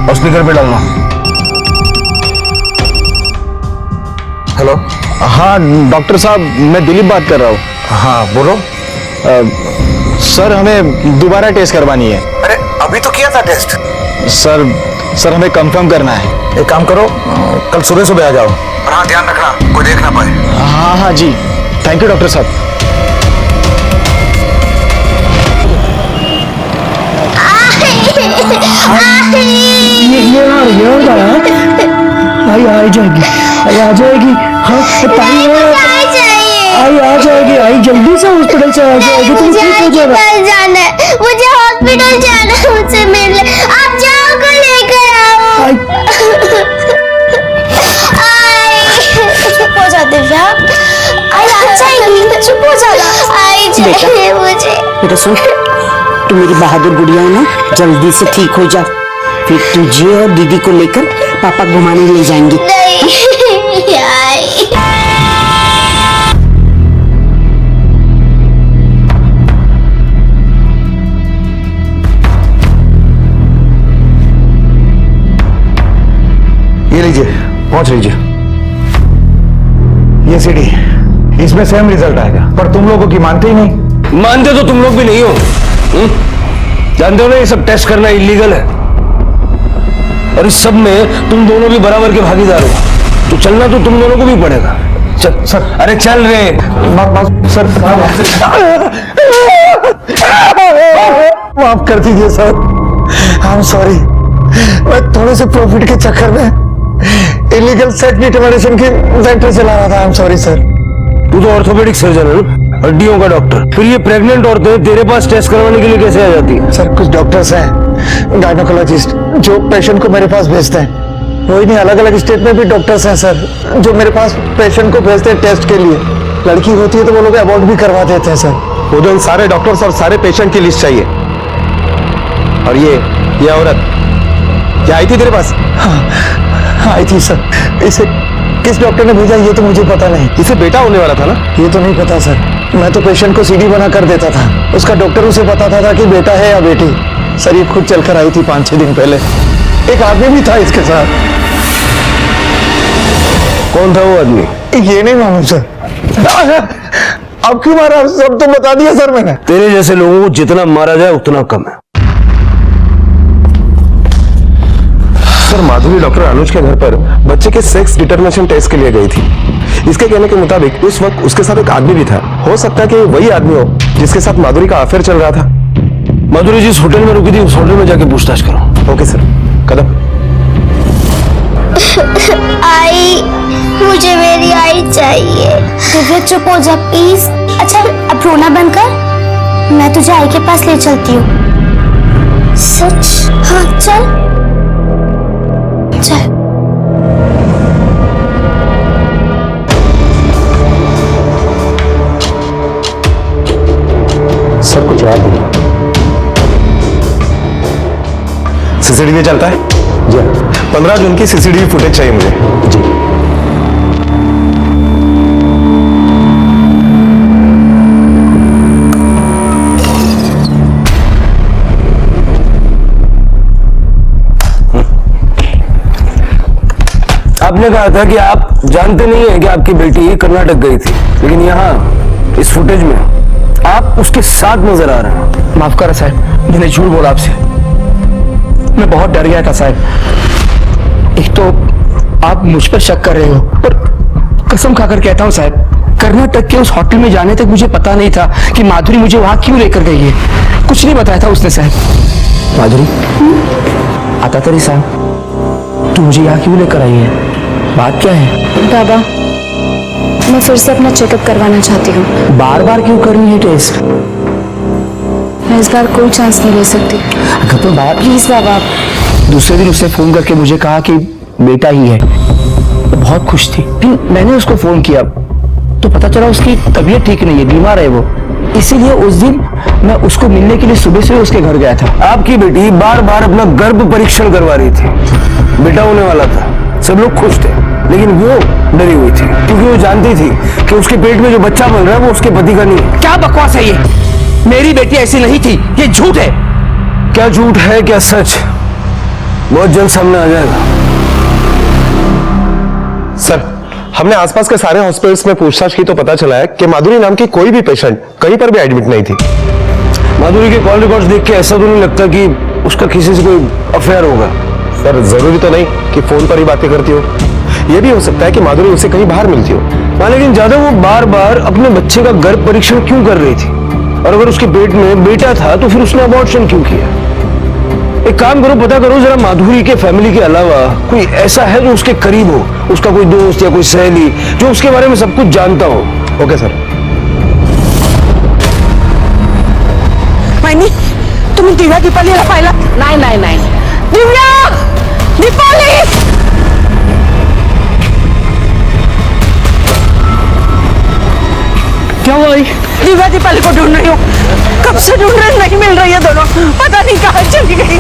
और स्पीकर पे डालना। हेलो। हाँ डॉक्टर साहब, मैं दिलीप बात कर रहा हूँ। हाँ बोलो। सर हमें दोबारा टेस्ट करवानी है। अरे अभी तो किया था टेस्ट। सर हमें कंफर्म करना है। एक काम करो, कल सुबह सुबह आ जाओ। और हाँ ध्यान रखना कोई देख ना पाए। हाँ हाँ जी, थैंक यू डॉक्टर साहब। आई आ जाएगी, आई आ जाएगी। हाँ आई आ जाएगी, आई जल्दी से हॉस्पिटल से आ जाएगी। तुम ठीक हो जाएगा। जाना है मुझे, हॉस्पिटल जाना है, मुझसे मिलने। आप जाओ को लेकर आओ। चुप हो जाते क्या? आई आ जाएगी, चुप हो जाना। आई जाएगी मुझे। बेटा सुन, तू मेरी बहादुर गुड़िया है ना, जल्दी से ठीक हो जा, फिर तुझे और दीदी को लेकर पापा घुमाने ले जाएंगे। नहीं आई। ये लीजिए, पहुंच लीजिए। ये सीडी, इसमें सेम रिजल्ट आएगा, पर तुम लोगों की मानते ही नहीं। मानते तो तुम लोग भी नहीं हो। जानते हो ना ये सब टेस्ट करना इलीगल है, और इस सब में तुम दोनों भी बराबर के भागीदार हो, तो चलना तो तुम दोनों को भी पड़ेगा। चल सर। अरे चल रे। सर माफ कर दीजिए सर, आई एम सॉरी। मैं थोड़े से प्रॉफिट के चक्कर में इलीगल सेक्स डिटर्मिनेशन की फैक्ट्री चला रहा था। I am sorry sir. तू तो ऑर्थोपेडिक सर्जन है ना, हड्डियों का डॉक्टर। फिर ये प्रेग्नेंट औरतें तेरे पास टेस्ट करवाने के लिए कैसे आ जाती है? सर कुछ डॉक्टर्स हैं गायनोकोलॉजिस्ट जो पेशेंट को मेरे पास भेजते हैं। वही नहीं, अलग अलग स्टेट में भी डॉक्टर्स हैं सर जो मेरे पास पेशेंट को भेजते हैं टेस्ट के लिए। लड़की होती है तो वो लोग अबॉर्ट भी करवा देते हैं सर। वो तो इन सारे डॉक्टर्स और सारे पेशेंट की लिस्ट चाहिए। और ये औरत क्या आई थी तेरे पास? हाँ आई थी सर। इसे किस डॉक्टर ने भेजा ये तो मुझे पता नहीं। इसे बेटा होने वाला था ना? ये तो नहीं पता सर। मैं तो पेशेंट को सीडी बना कर देता था, उसका डॉक्टर उसे बताता था कि बेटा है या बेटी। सर ये खुद चलकर आई थी 5-6 दिन पहले। एक आदमी भी था इसके साथ। कौन था वो आदमी? ये नहीं मालूम सर। अब क्यों मारा? सब तो बता दिया सर मैंने। तेरे जैसे लोगों को जितना मारा जाए उतना कम है। सर माधुरी डॉक्टर अनुज के घर पर बच्चे के सेक्स डिटर्मिनेशन टेस्ट के लिए गई थी। इसके कहने के मुताबिक उस वक्त उसके साथ एक आदमी भी था। हो सकता है कि वही आदमी हो जिसके साथ माधुरी का अफेयर चल रहा था। माधुरी जिस होटल में रुकी थी उस होटल में जाके पूछताछ करो। Okay sir. कदम। आई, मुझे मेरी आई चाहिए। दिव्या चुप हो जा प्लीज। अच्छा अब रोना बंद कर, मैं तुझे आई के पास ले चलती हूँ। सच? हाँ चल चल। सर कुछ याद नहीं। सीसीटीवी चलता है? जी। 15 जून की सीसीटीवी फुटेज चाहिए मुझे। जी। आपने कहा था कि आप जानते नहीं है कि आपकी बेटी कर्नाटक गई थी, लेकिन यहाँ इस फुटेज में आप उसके साथ नजर आ रहे हैं। माफ करो साहब, मैंने झूठ बोला आपसे। मैं बहुत डर गया था साहब। एक तो आप मुझ पर शक कर रहे हो, पर कसम खाकर कहता हूँ साहब, कर्नाटक के उस होटल में जाने तक मुझे पता नहीं था कि माधुरी मुझे वहां क्यों लेकर गई है। कुछ नहीं बताया था उसने साहब। माधुरी आता तरी साहब, तू मुझे यहाँ क्यों लेकर आई है? बात क्या है? बाबा मैं फिर से अपना चेकअप करवाना चाहती हूँ। बार बार क्यों करनी है टेस्ट? मैं इस बार कोई चांस नहीं ले सकती। अगर तो बात प्लीज बाबा। दूसरे दिन उससे फोन करके मुझे कहा कि बेटा ही है। तो बहुत खुश थी। फिर मैंने उसको फोन किया तो पता चला उसकी तबीयत ठीक नहीं है, बीमार है वो। इसीलिए उस दिन मैं उसको मिलने के लिए सुबह से उसके घर गया था। आपकी बेटी बार बार अपना गर्भ परीक्षण करवा रही थी। बेटा होने वाला था, सब लोग खुश थे, लेकिन वो डरी हुई थी क्योंकि वो जानती थी कि उसके पेट में जो बच्चा बन रहा है वो उसके पति का नहीं है। क्या बकवास है ये? मेरी बेटी ऐसी नहीं थी, ये झूठ है। क्या झूठ है क्या सच, बहुत जल्द सामने आ जाएगा। सर हमने आसपास के सारे हॉस्पिटल्स में पूछताछ की तो पता चला है कि माधुरी नाम की कोई भी पेशेंट कहीं पर भी एडमिट नहीं थी। माधुरी के कॉल रिकॉर्ड्स देख के ऐसा तो नहीं लगता कि उसका किसी से कोई अफेयर होगा। सर जरूरी तो नहीं कि फोन पर ही बातें करती हो, यह भी हो सकता है कि माधुरी उसे कहीं बाहर मिलती हो। हाँ, लेकिन ज्यादा वो बार बार अपने बच्चे का गर्भ परीक्षण क्यों कर रही थी? और अगर उसके पेट में बेटा था तो फिर उसने अबॉर्शन क्यों किया? एक काम करो, पता करो जरा माधुरी के फैमिली के अलावा कोई ऐसा है जो उसके करीब हो, उसका कोई दोस्त या कोई सहेली जो उसके बारे में सब कुछ जानता हो। Okay sir. मायनी तुम्ही दिव्या दीपालीला पाहिला? नाही नाही नाही दिव्या दीपाली! क्या हुआ? दिव्या दीपाली को ढूंढ रही हूँ, कब से ढूंढ रहे, नहीं मिल रही है दोनों, पता नहीं कहाँ चली गई।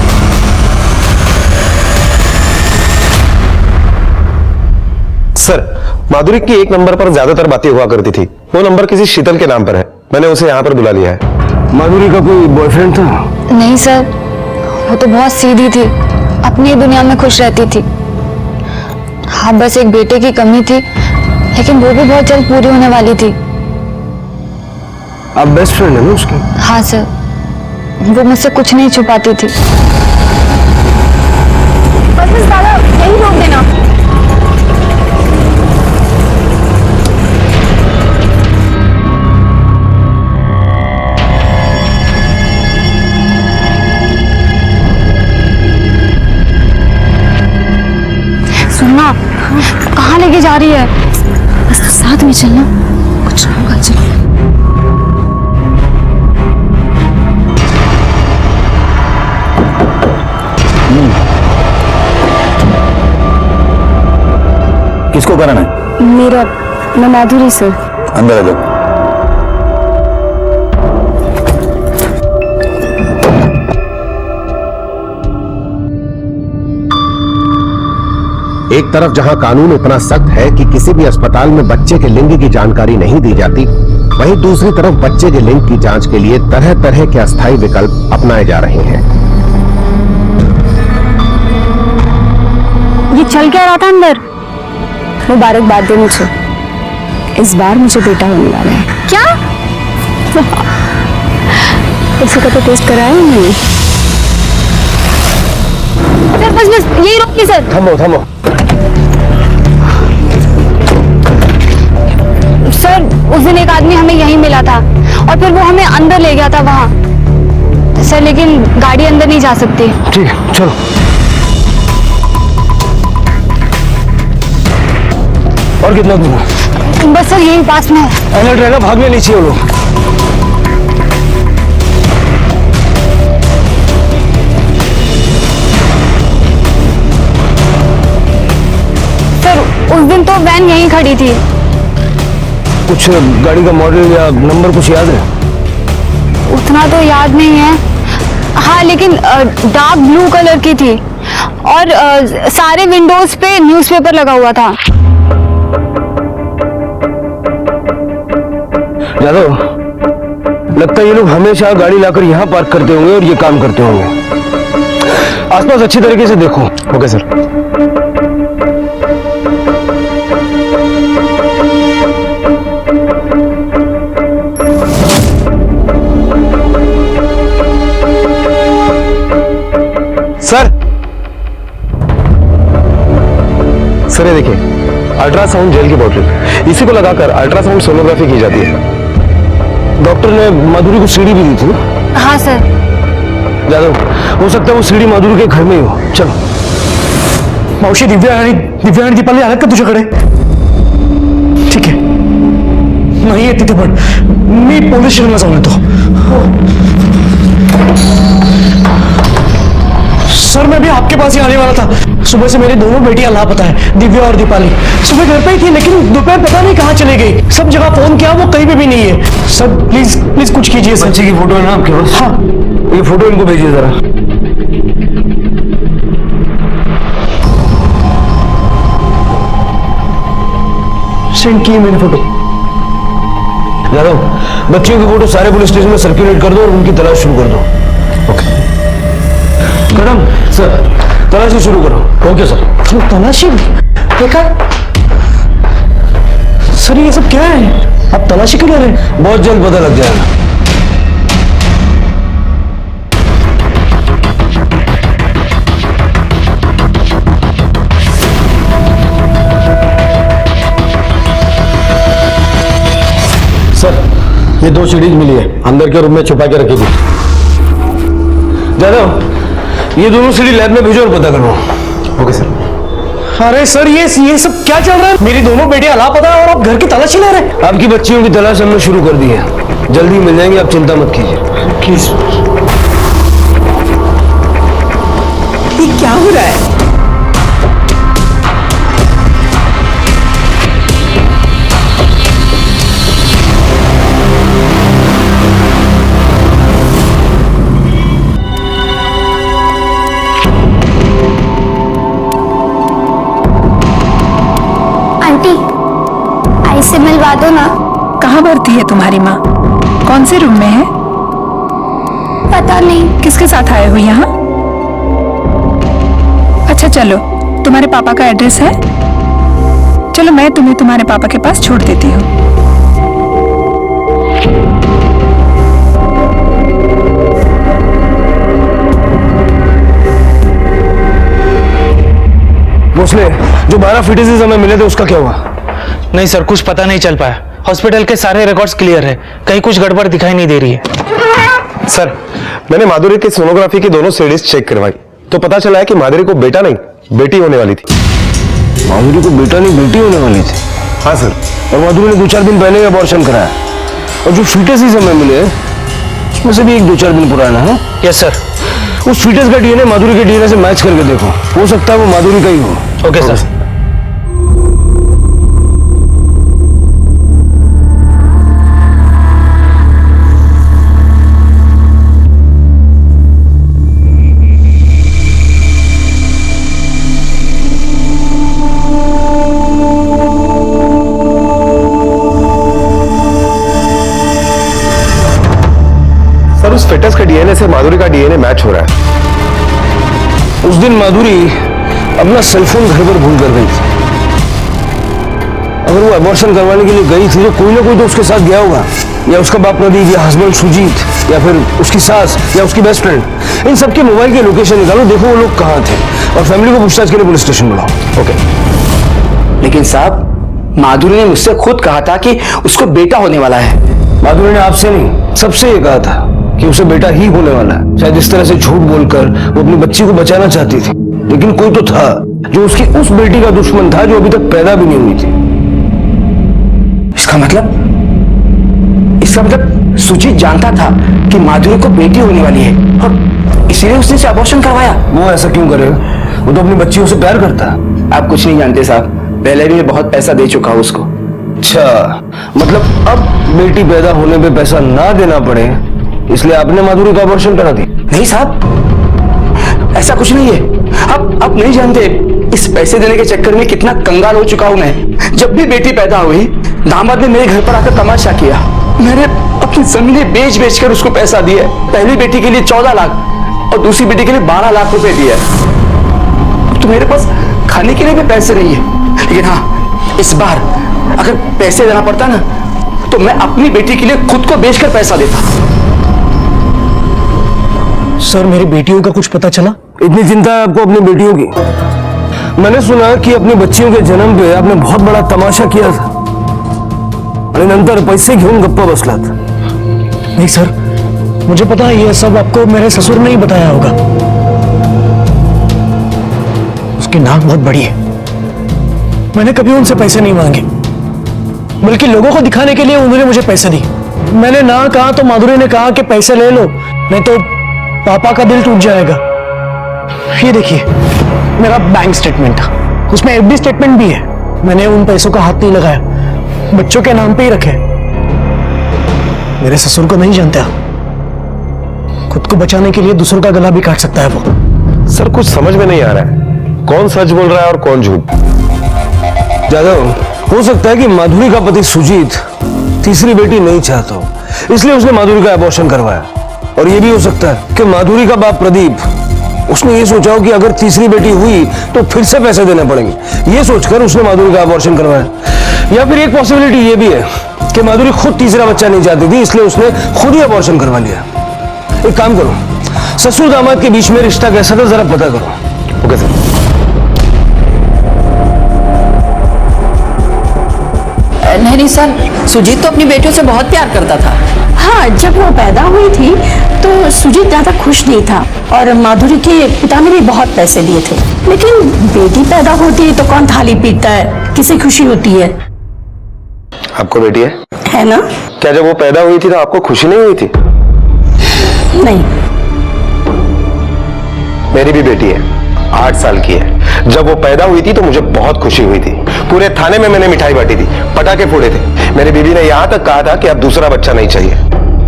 सर माधुरी की एक नंबर पर ज्यादातर बातें हुआ करती थी। वो नंबर किसी शीतल के नाम पर है, मैंने उसे यहाँ पर बुला लिया है। माधुरी का कोई बॉयफ्रेंड था? नहीं सर, वो तो बहुत सीधी थी, अपनी दुनिया में खुश रहती थी। हाँ बस एक बेटे की कमी थी, लेकिन वो भी बहुत जल्द पूरी होने वाली थी। आप बेस्ट फ्रेंड है ना उसकी? हाँ सर, वो मुझसे कुछ नहीं छुपाती थी। बस दादा यही रोक देना। सुनना, आ रही है। बस तो साथ में चलना, कुछ ना होगा। चलो। किसको कराना है? मेरा, मैं माधुरी सर। अंदर आ जाओ। एक तरफ जहां कानून इतना सख्त है कि किसी भी अस्पताल में बच्चे के लिंग की जानकारी नहीं दी जाती, वहीं दूसरी तरफ बच्चे के लिंग की जांच के लिए तरह तरह के अस्थायी विकल्प अपनाए जा रहे हैं। ये चल क्या रहा था अंदर? मुबारकबाद दे मुझे, इस बार मुझे बेटा होने वाला है। क्या? इसी का तो टेस्ट कराया नहीं। बस बस यही रोकिए सर। थमो थमो। सर उस दिन एक आदमी हमें यहीं मिला था और फिर वो हमें अंदर ले गया था वहां। सर लेकिन गाड़ी अंदर नहीं जा सकती। ठीक है चलो। और कितना दूर है? बस सर यही पास में है। अलर्ट रहना, भागने नहीं चाहिए वो लोग। सर उस दिन तो वैन यहीं खड़ी थी। कुछ गाड़ी का मॉडल या नंबर कुछ याद है? उतना तो याद नहीं है। हाँ लेकिन डार्क ब्लू कलर की थी और सारे विंडोज पे न्यूज़पेपर लगा हुआ था। यादव, लगता है ये लोग हमेशा गाड़ी लाकर यहाँ पार्क करते होंगे और ये काम करते होंगे। आसपास अच्छी तरीके से देखो। Okay sir. सर ये देखिए, अल्ट्रासाउंड जेल की बोतल, इसी को लगाकर अल्ट्रासाउंड सोनोग्राफी की जाती है। डॉक्टर ने माधुरी को सीडी भी दी थी। हाँ सर। यादव, हो सकता है वो सीडी माधुरी के घर में ही हो। चलो। मावशी, दिव्या आणि दीपाली आल्यात का तुझ्याकडे? ठीक आहे, नाही आहे तिथे, पण मी पोलीस स्टेशनला जाऊन येतो। सर मैं भी आपके पास ही आने वाला था। सुबह से मेरी दोनों बेटियां लापता है, दिव्या और दीपाली। सुबह घर पे ही थी लेकिन दोपहर पता नहीं कहाँ चले गई। सब जगह फोन किया, वो कहीं पे भी नहीं है। सर प्लीज प्लीज कुछ कीजिए। सर बच्चे की फोटो है ना आपके पास? हाँ। ये फोटो इनको भेजिए जरा। सेंड की मैंने फोटो। यादव, बच्चियों की फोटो सारे पुलिस स्टेशन में सर्कुलेट कर दो और उनकी तलाश शुरू कर दो। Okay madam. सर तलाशी शुरू करो। Okay sir. तलाशी देखा? सर ये सब क्या है? आप तलाशी क्यों ले रहे हैं? बहुत जल्द पता लग जाएगा। सर ये 2 सीडीज मिली है, अंदर के रूम में छुपा के रखी थी। यादव, ये दोनों सीडी लैब में भेजो और पता करो। Okay sir. अरे सर ये सब क्या चल रहा है? मेरी दोनों बेटियां लापता है और आप घर की तलाशी ले रहे हैं? आपकी बच्चियों की तलाश हमने शुरू कर दी है, जल्दी मिल जाएंगे, आप चिंता मत कीजिए। प्लीज। ये क्या हो रहा है? से मिलवा दो ना। कहाँ भर्ती है तुम्हारी माँ? कौन से रूम में है? पता नहीं। किसके साथ आए हो यहाँ? अच्छा चलो, तुम्हारे पापा का एड्रेस है? चलो मैं तुम्हें तुम्हारे पापा के पास छोड़ देती हूँ। भोसले, जो 12 फीटेसेस हमें मिले थे उसका क्या हुआ? नहीं सर, कुछ पता नहीं चल पाया। हॉस्पिटल के सारे रिकॉर्ड्स क्लियर है, कहीं कुछ गड़बड़ दिखाई नहीं दे रही है। सर मैंने माधुरी की सोनोग्राफी की दोनों सीडीज चेक करवाई तो पता चला है कि माधुरी को बेटा नहीं बेटी होने वाली थी। माधुरी को बेटा नहीं बेटी होने वाली थी। हाँ सर। और माधुरी ने 2-4 दिन पहले अबॉर्शन कराया और जो फीटस ही समय मिले उसमें से भी 1-2-4 दिन पुराना है। Yes sir. उस फीटस का डीएनए माधुरी के डीएनए से मैच करके देखो, हो सकता है वो माधुरी का ही हो। Okay sir. उस फिटस के डीएनए से माधुरी का डीएनए मैच हो रहा है। उस दिन माधुरी अपना सेलफोन घर पर भूल कर गई थी। अगर वो अबॉर्शन करवाने के लिए गई थी तो कोई ना कोई तो उसके साथ गया होगा, या उसका बाप प्रदीप, या हस्बैंड सुजीत, या फिर उसकी सास, या उसकी बेस्ट फ्रेंड। इन सबके मोबाइल के लोकेशन निकालो, देखो वो लोग कहाँ थे और फैमिली को पूछताछ के लिए पुलिस स्टेशन बुलाओ। ओके। लेकिन साहब, माधुरी ने मुझसे खुद कहा था कि उसको बेटा होने वाला है। माधुरी ने आपसे नहीं, सबसे ये कहा था कि उसे बेटा ही होने वाला है। शायद इस तरह से झूठ बोलकर वो अपनी बच्ची को बचाना चाहती थी, लेकिन कोई तो था जो उसकी उस बेटी का दुश्मन था जो अभी तक पैदा भी नहीं हुई थी। इसका मतलब सुजीत जानता था कि माधुरी को बेटी होने वाली है और इसीलिए उसने से अबॉर्शन करवाया। वो ऐसा क्यों करेगा? वो तो अपनी बच्चियों से प्यार करता है। आप कुछ नहीं जानते साहब, पहले भी मैं बहुत पैसा दे चुका हूं उसको। अच्छा, मतलब अब बेटी पैदा होने पे पैसा ना देना पड़े इसलिए आपने माधुरी का अबॉर्शन करा दी? नहीं साहब, ऐसा कुछ नहीं है। आप नहीं जानते इस पैसे देने के चक्कर में कितना कंगाल हो चुका हूं मैं। जब भी बेटी पैदा हुई, दामाद ने मेरे घर पर आकर तमाशा किया। मैंने अपनी जमीनें बेच कर उसको पैसा दिया। पहली बेटी के लिए 14 लाख और दूसरी बेटी के लिए 12 लाख रुपए दिए। तो मेरे पास खाने के लिए भी पैसे नहीं है। लेकिन हाँ, इस बार अगर पैसे देना पड़ता ना तो मैं अपनी बेटी के लिए खुद को बेचकर पैसा देता। सर, मेरी बेटियों का कुछ पता चला? इतनी चिंता है आपको अपनी बेटियों की? मैंने सुना कि अपनी बच्चियों के जन्म पे आपने बहुत बड़ा तमाशा किया था आणि नंतर पैसे घेऊन गप्पा बसलात। नहीं सर, मुझे पता है ये सब आपको मेरे ससुर ने ही बताया होगा। उसकी नाक बहुत बड़ी है। मैंने कभी उनसे पैसे नहीं मांगे, बल्कि लोगों को दिखाने के लिए उन्होंने मुझे पैसे दी। मैंने ना कहा तो माधुरी ने कहा कि पैसे ले लो, नहीं तो पापा का दिल टूट जाएगा। ये देखिए मेरा बैंक स्टेटमेंट था, उसमें एफडी स्टेटमेंट भी है। मैंने उन पैसों का हाथ नहीं लगाया, बच्चों के नाम पे ही रखे। मेरे ससुर को नहीं जानते आप। खुद को बचाने के लिए दूसरों का गला भी काट सकता है वो। सर, कुछ समझ में नहीं आ रहा है, कौन सच बोल रहा है और कौन झूठ? जादव, हो सकता है कि माधुरी का पति सुजीत तीसरी बेटी नहीं चाहता हो, इसलिए उसने माधुरी का अबॉर्शन करवाया। और यह भी हो सकता है कि माधुरी का बाप प्रदीप, उसने ये सोचा हो कि अगर तीसरी बेटी हुई तो फिर से पैसे देने पड़ेंगे। ये सोचकर उसने माधुरी का अबॉर्शन करवाया। या फिर एक पॉसिबिलिटी ये भी है कि माधुरी खुद तीसरा बच्चा नहीं चाहती थी, इसलिए उसने खुद ही अबॉर्शन करवा लिया। एक काम करो, ससुर दामाद के बीच में रिश्ता कैसा था जरा पता करो। Okay sir. नहीं सर, सुजीत तो अपनी बेटियों से बहुत प्यार करता था। हाँ, जब वो पैदा हुई थी तो सुजीत ज्यादा खुश नहीं था और माधुरी के पिता ने भी बहुत पैसे दिए थे। लेकिन बेटी पैदा होती है तो कौन थाली पीटता है, किसे खुशी होती है? आपको बेटी है ना? क्या जब वो पैदा हुई थी तो आपको खुशी नहीं हुई थी? नहीं। मेरी भी बेटी है, 8 साल की है। जब वो पैदा हुई थी तो मुझे बहुत खुशी हुई थी। पूरे थाने में मैंने मिठाई बांटी थी, पटाखे फोड़े थे। मेरी बीवी ने यहां तक कहा था कि अब दूसरा बच्चा नहीं चाहिए।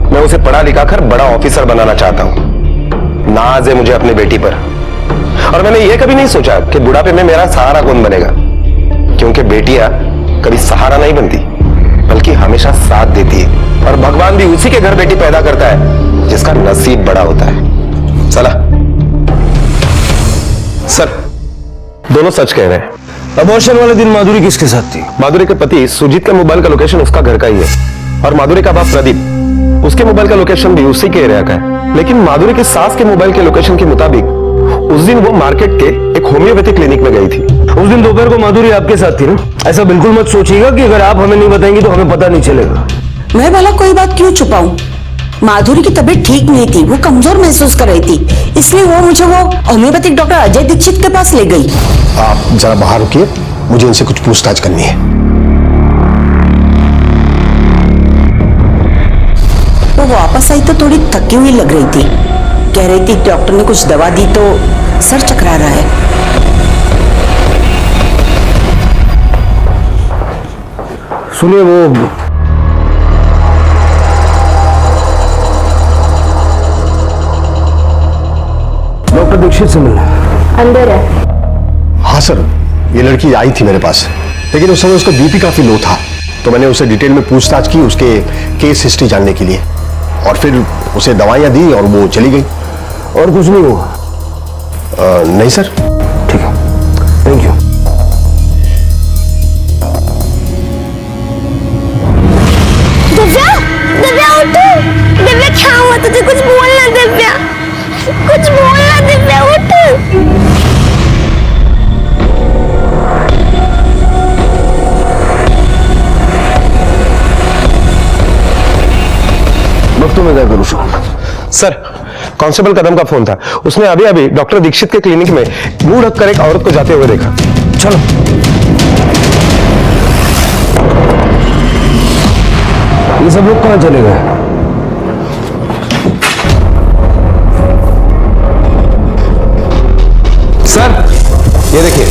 मैं उसे पढ़ा लिखा कर बड़ा ऑफिसर बनाना चाहता हूं। नाज है मुझे अपनी बेटी पर। और मैंने ये कभी नहीं सोचा कि बुढ़ापे में मेरा सहारा कौन बनेगा, क्योंकि बेटियां कभी सहारा नहीं बनती बल्कि हमेशा साथ देती है। और भगवान भी उसी के घर बेटी पैदा करता है जिसका नसीब बड़ा होता है। चला सर, दोनों सच कह रहे हैं। अबॉर्शन वाले दिन माधुरी किसके साथ थी? माधुरी के पति सुजीत का मोबाइल का लोकेशन उसका घर का ही है और माधुरी का बाप प्रदीप, उसके मोबाइल का लोकेशन भी उसी के एरिया का है। लेकिन माधुरी के सास के मोबाइल के लोकेशन के मुताबिक उस दिन वो मार्केट के एक होम्योपैथी क्लिनिक में गई थी। उस दिन दोपहर को माधुरी आपके साथ थी ना? ऐसा बिल्कुल मत सोचिएगा कि अगर आप हमें नहीं बताएंगे तो हमें पता नहीं चलेगा। मैं भला कोई बात क्यों छुपाऊं? माधुरी की तबीयत ठीक नहीं थी, वो कमजोर महसूस कर रही थी, इसलिए वो मुझे वो होम्योपैथिक डॉक्टर अजय दीक्षित के पास ले गई। आप जरा बाहर रुकिए, मुझे इनसे कुछ पूछताछ करनी है। वो वापस आई तो थोड़ी थकी हुई लग रही थी। कह रही थी डॉक्टर ने कुछ दवा दी तो सर चकरा रहा है। सुनिए, वो डॉक्टर दीक्षित से मिलना अंदर है। हाँ सर, ये लड़की आई थी मेरे पास, लेकिन उस समय उसका बीपी काफी लो था, तो मैंने उसे डिटेल में पूछताछ की उसके केस हिस्ट्री जानने के लिए, और फिर उसे दवाइयां दी और वो चली गई। और कुछ नहीं हुआ? नहीं सर। ठीक है, थैंक यू। दिव्या, दिव्या उठो। दिव्या क्या हुआ तुझे? कुछ बोलना दिव्या, कुछ बोलना दिव्या, उठ। वक्त में क्या करूँ सर? कांस्टेबल कदम का फोन था। उसने अभी अभी डॉक्टर दीक्षित के क्लिनिक में मुंह ढककर एक औरत को जाते हुए देखा। चलो। ये सब लोग कहाँ चले गए? सर, ये देखिए।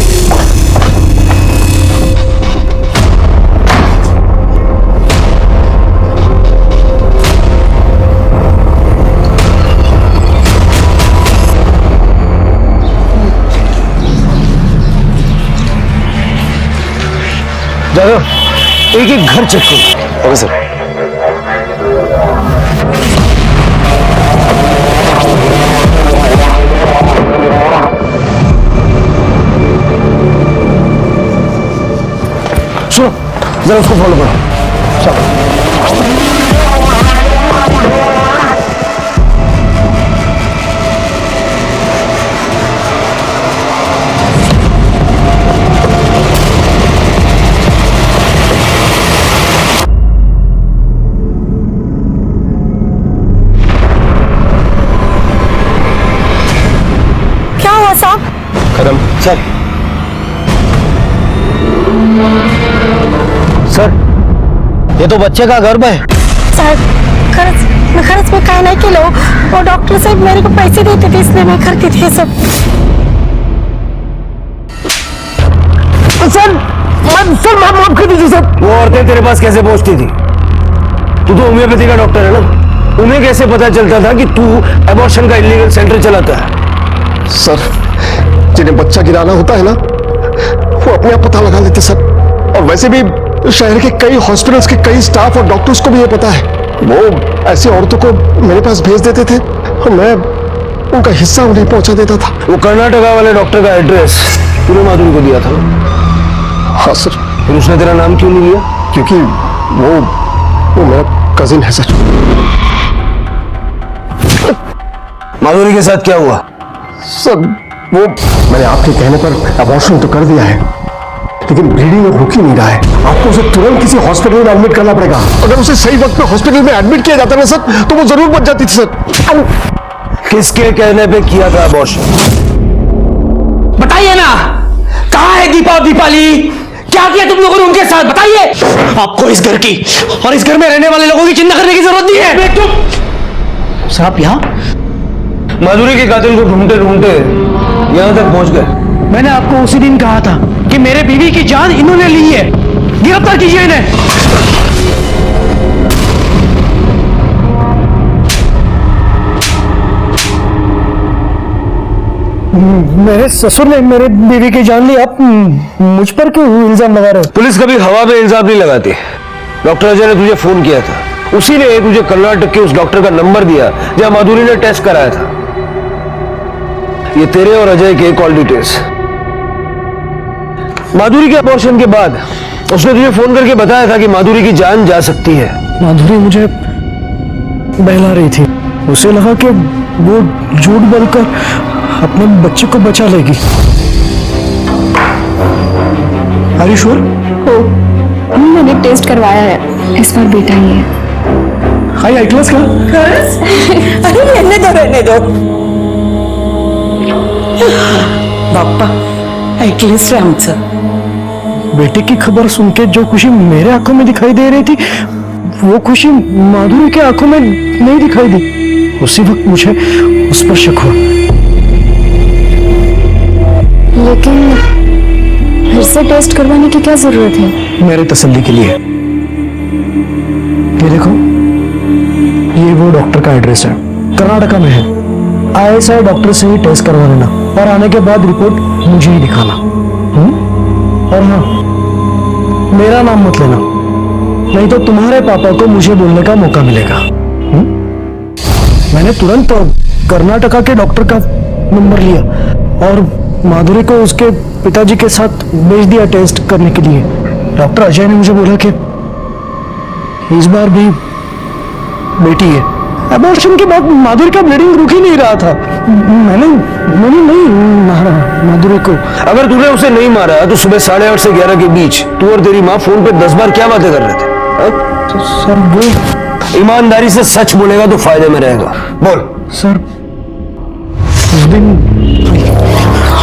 जाओ, एक एक घर चेक करो। Okay sir. सुनो, जरा उसको फॉलो करो। चलो। कदम सर। सर, ये तो बच्चे का गर्भ है। सर, खर्च में काय नहीं केलं. वो डॉक्टर साहब मेरे को पैसे देते थे इसलिए मैं करती थी सब. सर माफ कर दीजिए सर। वो औरतें तेरे पास कैसे पहुंचती थी? तू तो होम्योपैथी का डॉक्टर है ना, उन्हें कैसे पता चलता था कि तू एबॉर्शन का इलीगल सेंटर चलाता है? सर, जिन्हें बच्चा गिराना होता है ना, वो अपने आप पता लगा लेते सर। और वैसे भी शहर के कई हॉस्पिटल्स के कई स्टाफ और डॉक्टर्स को भी ये पता है। वो ऐसी औरतों को मेरे पास भेज देते थे और मैं उनका हिस्सा उन्हें पहुंचा देता था। वो कर्नाटका वाले डॉक्टर का एड्रेस तूने माधुरी को दिया था ना? हाँ सर। फिर उसने तेरा नाम क्यों नहीं लिया? क्योंकि वो मेरा कजिन है सर। माधुरी के साथ क्या हुआ? सर, वो मैंने आपके कहने पर अबॉर्शन तो कर दिया है, लेकिन ब्लीडिंग रुक ही नहीं रहा है। आपको उसे तुरंत किसी हॉस्पिटल में एडमिट करना पड़ेगा। अगर उसे सही वक्त पे हॉस्पिटल में एडमिट किया जाता ना सर, तो वो जरूर बच जाती थी सर। किसके कहने पे किया था अबॉर्शन? बताइए ना, कहाँ है दीपा और दीपाली? क्या किया तुम लोगों ने उनके साथ? बताइए। आपको इस घर की और इस घर में रहने वाले लोगों की चिंता करने की जरूरत नहीं है। सर आप यहाँ माधुरी के कातिल को ढूंढते ढूंढते यहाँ तक पहुंच गए। मैंने आपको उसी दिन कहा था कि मेरे बीवी की जान इन्होंने ली है, गिरफ्तार कीजिए इन्हें। मेरे ससुर ने मेरे बीवी की जान ली, आप मुझ पर क्यों इल्जाम लगा रहे हो? पुलिस कभी हवा में इल्जाम नहीं लगाती। डॉक्टर अजय ने तुझे फोन किया था, उसी ने तुझे कर्नाटक के उस डॉक्टर का नंबर दिया जहां माधुरी ने टेस्ट कराया था। ये तेरे और अजय के कॉल डिटेल्स। माधुरी के अबॉर्शन के बाद उसने तुझे फोन करके बताया था कि माधुरी की जान जा सकती है। माधुरी मुझे बहला रही थी, उसे लगा कि वो झूठ बोलकर अपने बच्चे को बचा लेगी। Are you sure? हो, मैंने टेस्ट करवाया है, इस बार बेटा ही है। हाई आई क्लास का? अरे रहने दो। बाप्पा ऐकलेच रे आमचं, बेटे की खबर सुन के जो खुशी मेरे आंखों में दिखाई दे रही थी वो खुशी माधुरी के आंखों में नहीं दिखाई दी। उसी वक्त मुझे उस पर शक हुआ। लेकिन फिर से टेस्ट करवाने की क्या जरूरत है? मेरे तसल्ली के लिए। ये देखो, ये वो डॉक्टर का एड्रेस है, कर्नाटका में है। ISI डॉक्टर से ही टेस्ट करवा लेना और आने के बाद रिपोर्ट मुझे ही दिखाना। और हाँ, मेरा नाम मत लेना, नहीं तो तुम्हारे पापा को मुझे बोलने का मौका मिलेगा। मैंने तुरंत कर्नाटका के डॉक्टर का नंबर लिया और माधुरी को उसके पिताजी के साथ भेज दिया टेस्ट करने के लिए। डॉक्टर अजय ने मुझे बोला कि इस बार भी बेटी है। अबॉर्शन के बाद माधुरी का ब्लीडिंग रुक ही नहीं रहा था। मैंने नहीं मारा माधुरी को। अगर तूने उसे नहीं मारा तो सुबह 8:30 से 11 के बीच तू और तेरी माँ फोन पे 10 बार क्या बातें कर रहे थे? तो सर वो ईमानदारी से सच बोलेगा तो फायदे में रहेगा। बोल। सर उस दिन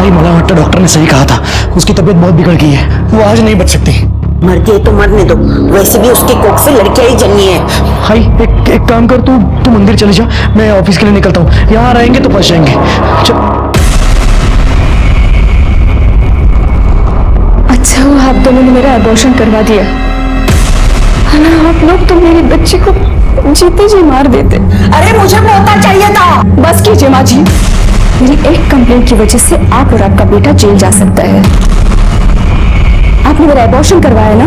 मला भट्टा डॉक्टर ने सही कहा था, उसकी तबीयत बहुत बिगड़ गई है, वो आज नहीं बच सकती। मर गई तो मरने दो, वैसे भी उसकी कोख से लड़कियां ही जन्नी है। हाय, एक काम कर, तू मंदिर चली जा, मैं ऑफिस के लिए निकलता हूँ। यहाँ रहेंगे तो फंस जाएंगे। अच्छा हुआ आप दोनों ने मेरा अबॉर्शन करवा दिया, वरना आप लोग तो मेरी बच्ची को जीते जी मार देते। अरे मुझे मौका चाहिए था। बस कीजिए माँ जी, मेरी एक कंप्लेंट की वजह से आप और आपका बेटा जेल जा सकता है। आपने मेरा अबॉर्शन करवाया ना,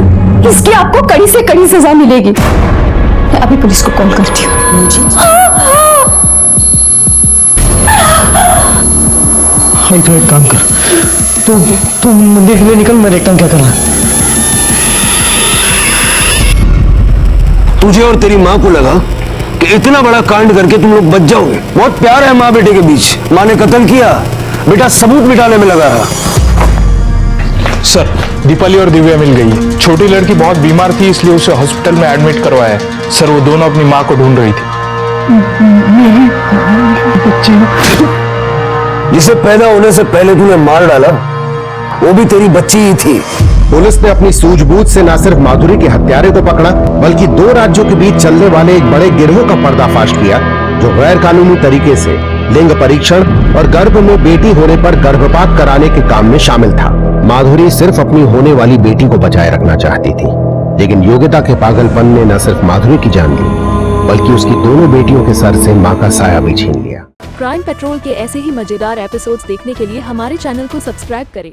इसकी आपको कड़ी से कड़ी सजा मिलेगी। मैं अभी पुलिस को कॉल करती हूँ। हाय, तो एक काम कर, तू मंदिर के लिए निकल, मैं देखता हूँ क्या करना है। तुझे और तेरी माँ को लगा कि इतना बड़ा कांड करके तुम लोग बच जाओगे। बहुत प्यार है माँ बेटे के बीच। माँ ने कत्ल किया, बेटा सबूत मिटाने में लगा रहा। सर, दीपाली और दिव्या मिल गई। छोटी लड़की बहुत बीमार थी, इसलिए उसे हॉस्पिटल में एडमिट करवाया है। सर, वो दोनों अपनी माँ को ढूंढ रही थी। जिसे पैदा होने से पहले तूने मार डाला, वो भी तेरी बच्ची ही थी। पुलिस ने अपनी सूझबूझ से न सिर्फ माधुरी के हत्यारे को पकड़ा, बल्कि 2 राज्यों के बीच चलने वाले एक बड़े गिरोह का पर्दाफाश किया, जो गैर कानूनी तरीके से लिंग परीक्षण और गर्भ में बेटी होने पर गर्भपात कराने के काम में शामिल था। माधुरी सिर्फ अपनी होने वाली बेटी को बचाए रखना चाहती थी, लेकिन योग्यता के पागलपन ने न सिर्फ माधुरी की जान ली, बल्कि उसकी दोनों बेटियों के सर से मां का साया भी छीन लिया। क्राइम पेट्रोल के ऐसे ही मजेदार एपिसोड्स देखने के लिए हमारे चैनल को सब्सक्राइब करें